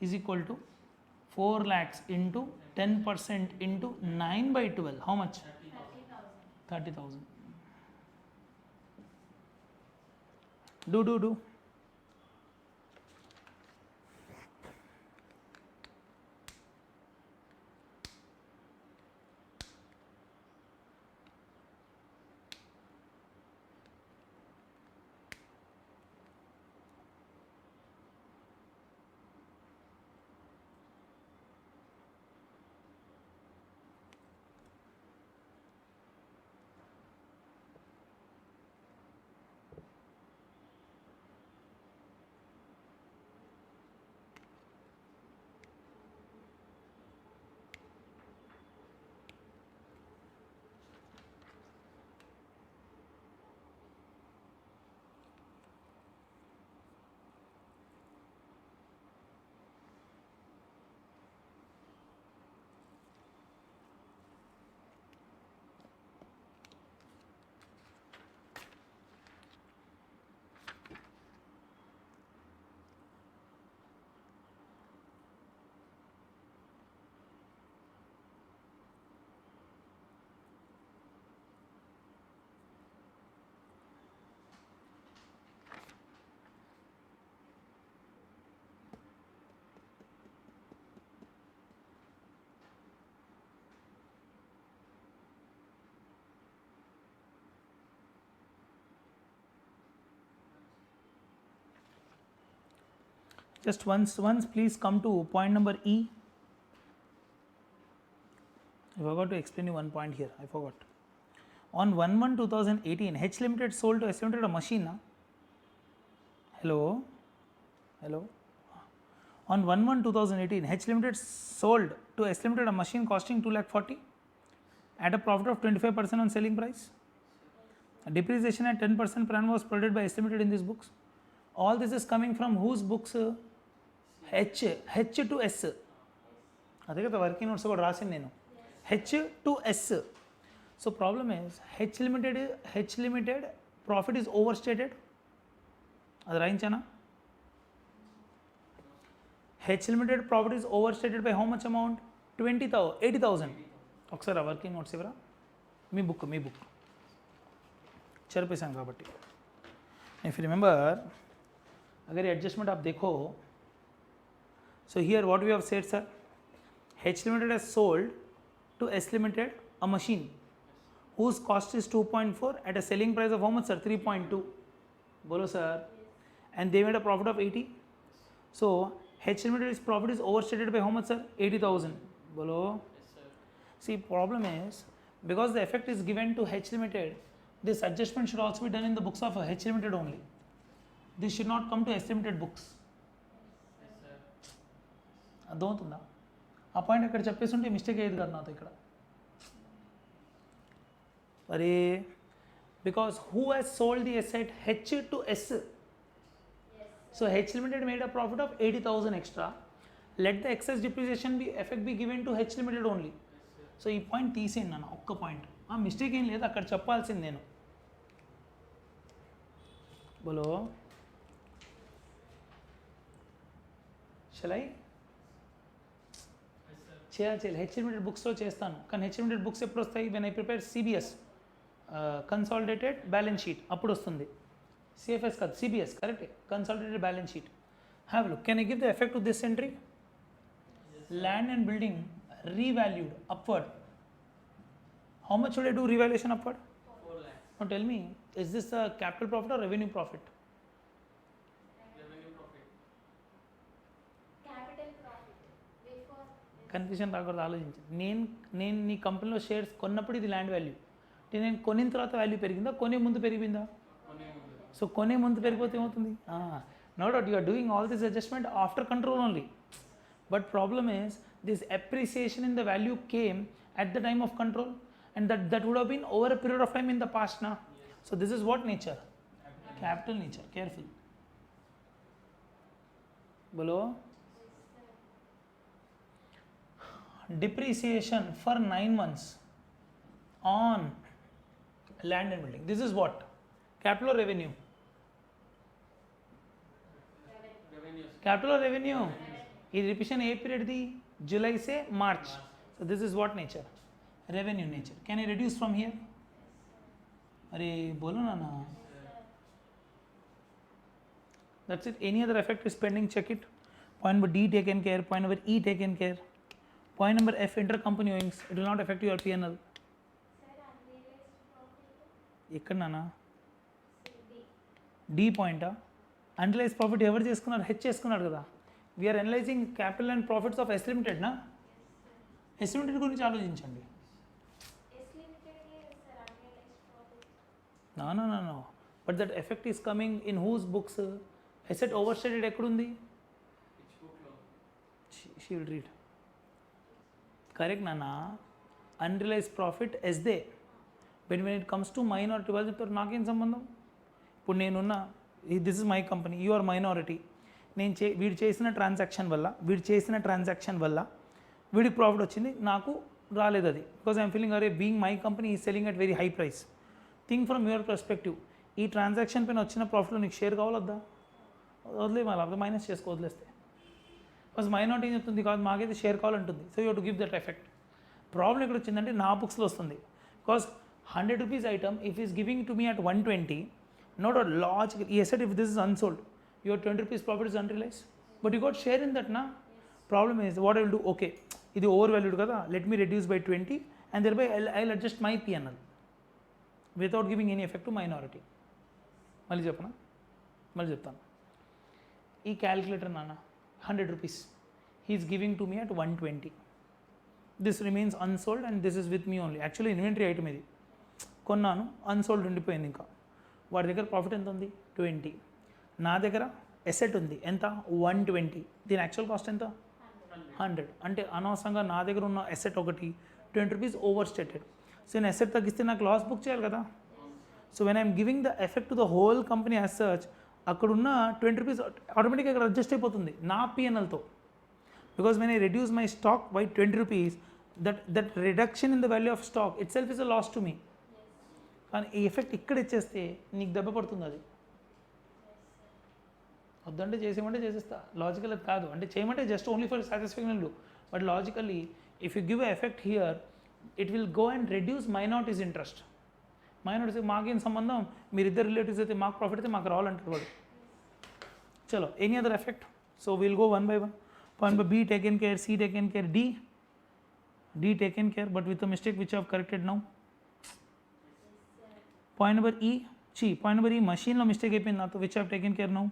A: is equal to 4 lakhs into 10% into 9/12. How much? 30,000. Do. Just once please come to point number E. I forgot to explain you one point here. I forgot. On 1/1/2018, H Limited sold to S Limited a machine. Hello. On 1/1/2018, H Limited sold to S Limited a machine costing 2,40,000 at a profit of 25% on selling price. Depreciation at 10% per annum was provided by S Limited in these books. All this is coming from whose books? H to S. అదే కదా working notes కూడా రాసింది నేను. H to S. So problem is H limited profit is overstated. అది రాయించానా? H limited profit is overstated by how much amount? 80,000. ఒకసారి ఆ working notes ఇవ్వరా? మీ book चरपेशान కాబట్టి. If you remember, अगर ये एडजस्टमेंट आप देखो, so here what we have said, sir, H Limited has sold to S Limited a machine whose cost is 2.4 at a selling price of how much, sir? 3.2. Bolo, sir. And they made a profit of 80. So H Limited's profit is overstated by how much, sir? 80,000. Bolo.
B: Yes, sir.
A: See, problem is because the effect is given to H Limited, this adjustment should also be done in the books of H Limited only. This should not come to S Limited books.
B: Yes, sir.
A: అర్థమవుతుందా? ఆ point అక్కడ చెప్పేసి ఉంటే mistake అయ్యేది కదా నాతో ఇక్కడ. మరి because who has sold the asset H to S. So H Limited made a profit of 80,000 extra. Let the excess depreciation effect be given to H Limited only. So ఈ point తీసేయండి నాన్న, ఒక్క point. ఆ mistake ఏం లేదు, అక్కడ చెప్పాల్సింది నేను. బోలో షలై
B: Yes, sir.
A: చేయాలి. హెచ్ లిమిటెడ్ బుక్స్లో చేస్తాను, కానీ హెచ్ లిమిటెడ్ బుక్స్ ఎప్పుడు వస్తాయి? When I prepare CBS consolidated balance sheet అప్పుడు వస్తుంది. సిఎఫ్ఎస్ కాదు, CBS, correct. Consolidated balance sheet. Have look. Can I give the effect to this entry? Land and building revalued upward. How much should I do revaluation upward?
B: 4 lakhs.
A: Now tell me, is this a capital profit or revenue profit?
B: Revenue profit.
C: Capital profit. Before.
A: Confusion రాకూడదు, ఆలోచించి. నేను నీ కంపెనీలో shares కొన్నప్పుడు ఇది land value. నేను కొనిన తర్వాత వాల్యూ పెరిగిందా, కొనే ముందు పెరిగిందా?
B: కొనే ముందు.
A: సో కొనే ముందు పెరిగిపోతే ఏమవుతుంది? No doubt you are doing all this adjustment after control only. But problem is this appreciation in the value came at the time of control, and that would have been over a period of time in the past now. So this is what nature? Capital nature. Careful. Bolo. Depreciation for 9 months on land and building. This is what? Capital or revenue?
B: Revenue.
A: Capital or revenue? ఈ రిపిషన్ ఏ పీరియడ్ది? July సే March. So this is what nature? Revenue nature. Can I reduce from here? అరే బోలో నానా. That's it. Any other effect is pending, check it. Point number D taken care, point number E taken care, point number F inter company owings, it will not effect your PNL.
C: Sir, unrealized profit.
A: ఎక్కడ నానా?
C: D.
A: D పాయింటా? Unrealize profit ఎవరు చేసుకున్నారు? H చేసుకున్నాడు కదా. We are analysing capital and profits of S limited నా? S limited గురించి ఆలోచించండి.
C: S Limited here, sir, unrealized profit.
A: No. But that effect is coming in whose books? Asset overstated ఎక్కడుంది?
B: Which book లో?
A: She will read. Correct నానా. Unrealized profit as they. When it comes to minority, వాళ్ళు చెప్తారు నాకేం సంబంధం? ఇప్పుడు నేనున్నా, this is my company, you are minority. వీడు చేసిన ట్రాన్సాక్షన్ వల్ల వీడికి ప్రాఫిట్ వచ్చింది, నాకు రాలేదు. అది బికాజ్ ఐఎమ్ ఫీలింగ్ అరే బీయింగ్ మై కంపెనీ ఈ selling at very high price. Think from your perspective. ఈ ట్రాన్సాక్షన్ పైన వచ్చిన ప్రాఫిట్లో నీకు షేర్ కావాలొద్దా? వదిలే, మళ్ళీ అప్పుడు మైనస్ చేసుకో, వదిలేస్తే. బికాజ్ మైనారిటీ ఏం చెప్తుంది? కాదు మాకైతే షేర్ కావాలంటుంది. So you to give that effect. Problem ఎక్కడ వచ్చిందంటే నా బుక్స్లో వస్తుంది. Because 100 rupees item if is giving to me at 120, no doubt logical, he said if this is unsold, your 20 rupees profit is unrealized, but you got share in that na. Problem is what I will do, okay, ఇది overvalued kada, let me reduce by 20 and thereby I'll adjust my P&L without giving any effect to minority. మళ్ళీ చెప్తాను. ఈ calculator నాన్న 100 rupees he is giving to me at 120. This remains unsold and this is with me only. Actually inventory item ఇది, కొన్నాను, unsold ఉండిపోయింది. ఇంకా వాడి దగ్గర ప్రాఫిట్ ఎంత ఉంది? 20. నా దగ్గర ఎసెట్ ఉంది ఎంత 120, దీని యాక్చువల్ కాస్ట్ ఎంత 100. అంటే అనవసరంగా నా దగ్గర ఉన్న ఎసెట్ ఒకటి 20 రూపీస్ ఓవర్ స్టేటెడ్. సో నేను ఎసెట్ తగ్గిస్తే నాకు లాస్ బుక్ చేయాలి కదా. So when I'm giving the effect to the whole company as such, అక్కడున్న 20 రూపీస్ ఆటోమేటిక్గా అక్కడ అడ్జస్ట్ అయిపోతుంది నా పిఎన్ఎల్తో. Because when I reduce my stock by 20 rupees, that reduction in the value of stock itself is a loss to me. కానీ ఈ effect ఇక్కడ ఇచ్చేస్తే నీకు దెబ్బ పడుతుంది. అది వద్దంటే చేసేయమంటే చేసేస్తా, లాజికల్ అది కాదు. అంటే చేయమంటే just only for satisfaction do, but logically if you give effect here it will go and reduce minorities interest. Minorities మాకేం సంబంధం, మీరిద్దరు రిలేటివ్స్ అయితే మాకు ప్రాఫిట్ అయితే మాకు రావాలంటారు వాడు. చలో any other effect. So will go 1 by 1. Point by B taken care, C taken care, D taken care but with a mistake which have corrected now. Point number E point number E మషీన్లో mistake అయిపోయింది నాతో, which have taken care now.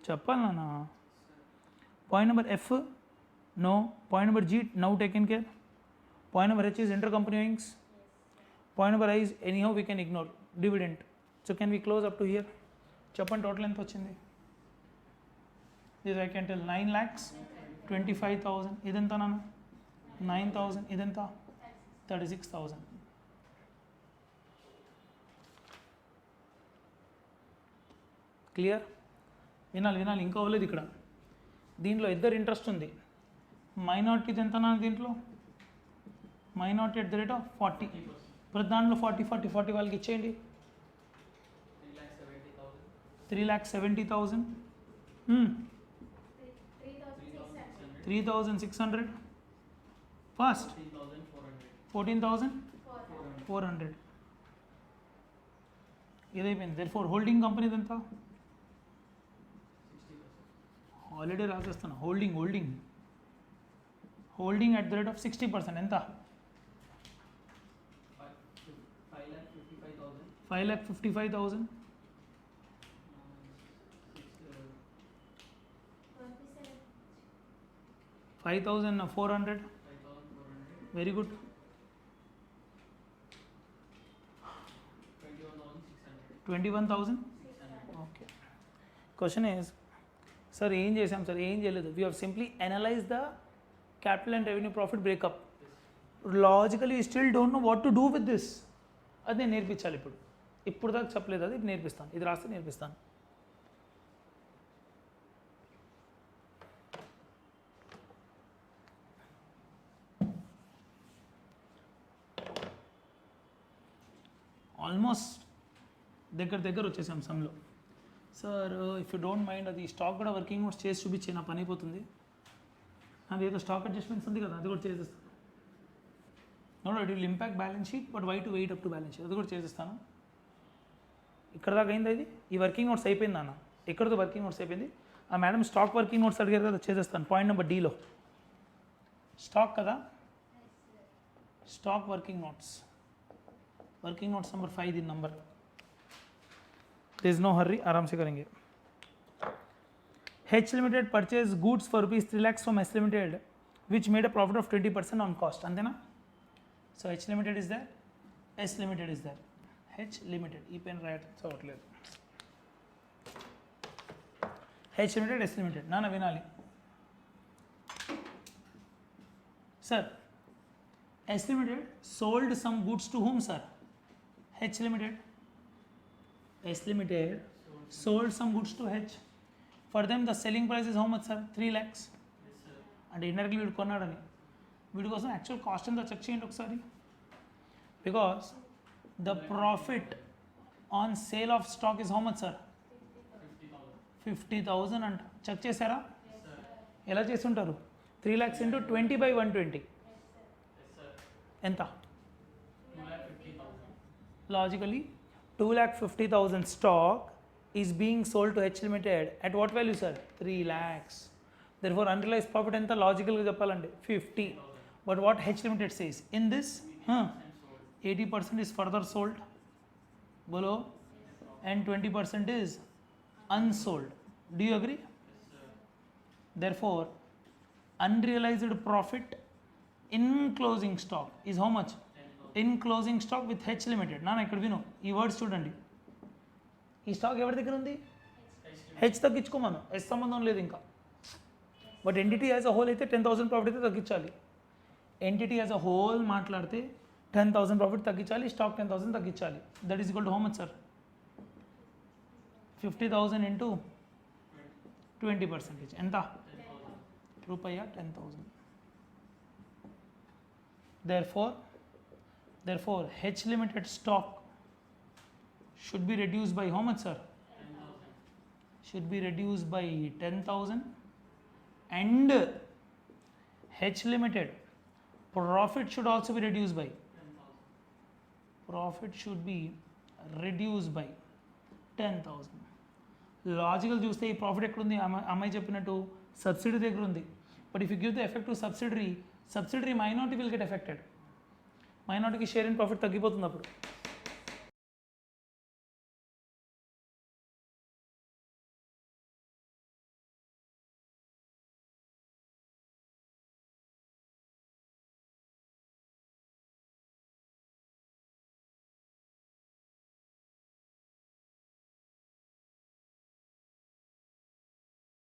A: చెప్పాలి నాన్న. Point number F no. Point number G now taken care. Point number H is inter company wings. Point number I is anyhow we can ignore dividend. So can we close up to hear. చెప్పండి total ఎంత వచ్చింది. This I can tell 9,25,000. ఇదెంత నాన్న 9,000. ఇదెంత 36,000. Clear. వినాలి ఇంకా అవ్వలేదు ఇక్కడ. దీంట్లో ఇద్దరు ఇంట్రెస్ట్ ఉంది. మైనారిటీది ఎంత నా దీంట్లో, minority at the rate of 40. ప్రతి దాంట్లో 40 వాళ్ళకి ఇచ్చేయండి. 3,70,000. 3,600. ఫస్ట్ 14,400. ఇదైపోయింది. దెర్ఫోర్ హోల్డింగ్ కంపెనీది ఎంత, ఆల్రెడీ రాసేస్తాను. Holding at the rate of 60% ఎంత, 5,55,000. 5,400. Very good. 21,000. Okay. Question is sir ఏం చేసాం సార్, ఏం చేయలేదు. We have simply analyse the capital and revenue profit breakup. Logically you still don't know what to do with this. అది నేను నేర్పించాలి ఇప్పుడు దాకా చెప్పలేదు, అది నేర్పిస్తాను. ఇది రాస్తే నేర్పిస్తాను. ఆల్మోస్ట్ దగ్గర వచ్చేసాం సమ్లో. Sir if you don't mind అది స్టాక్ కూడా వర్కింగ్ నోట్స్ చేసి చూపించే నా పని అయిపోతుంది. అది ఏదో స్టాక్ అడ్జస్ట్మెంట్స్ ఉంది కదా, అది కూడా చేసేస్తాను. No it will impact balance sheet, but why to wait up to balance sheet, అది కూడా చేసేస్తాను. ఇక్కడ దాకా అయింది. అది ఈ వర్కింగ్ నోట్స్ అయిపోయింది అన్న, ఎక్కడితో వర్కింగ్ నోట్స్ అయిపోయింది. ఆ మేడం స్టాక్ వర్కింగ్ నోట్స్ అడిగారు కదా, చేసేస్తాను. పాయింట్ నెంబర్ డీలో స్టాక్ కదా, స్టాక్ వర్కింగ్ నోట్స్ नंबर 5 दिन number. there is no hurry, आराम से करेंगे. H Limited purchased goods for rupees 3 lakhs from S Limited which made a profit of 20% on cost. అంతేనా. So H Limited is there, S Limited is there. H Limited ఈ pen రాయటం చదవట్లేదు. H Limited, S Limited నాన్న వినాలి. Sir S Limited sold some goods to whom sir? H Limited. S Limited sold some goods to H. For them the selling price is how much sir? 3 lakhs. And indirectly వీడు కొన్నాడని. వీడి కోసం actual cost ఎంత check చేయండి ఒకసారి. Because the profit on sale of stock is how much sir? 50,000 అంట. Check చేశారా? ఎలా చేస్తుంటారు? 3 lakhs into 20 by 120 ఎంత? Logically 2,50,000 stock is being sold to H Limited at what value sir? 3 lakhs. Therefore unrealized profit enta logical ga cheppalante 50. But what H Limited says in this 80% is further sold below and 20% is unsold. Do you agree? Therefore unrealized profit in closing stock is how much? In closing stock with H Limited. నాన్న ఇక్కడ విను, ఈ words చూడండి. ఈ stock ఎవరి దగ్గర ఉంది? H తగ్గించుకోమను, yes సంబంధం లేదు ఇంకా. But entity as a whole అయితే 10,000 ప్రాఫిట్ అయితే తగ్గించాలి. ఎంటిటీ యాజ్ అ హోల్ మాట్లాడితే 10,000 ప్రాఫిట్ తగ్గించాలి, స్టాక్ 10,000 తగ్గించాలి. That is equal to how much sir? 50,000 into 20%. ఎంత? రూపాయ 10,000. Therefore, H Limited stock should be reduced by how much, sir?
B: 10,000.
A: Should be reduced by 10,000, and H Limited profit should also be reduced by
B: 10,000.
A: profit should be reduced by 10,000. Logical చూస్తే ఈ profit ఎక్కడుంది? అమ్మాయి చెప్పినట్టు subsidy దగ్గర ఉంది. But if you give the effect to subsidiary minority will get affected. మైనారిటీకి share in profit తగ్గిపోతుంది అప్పుడు.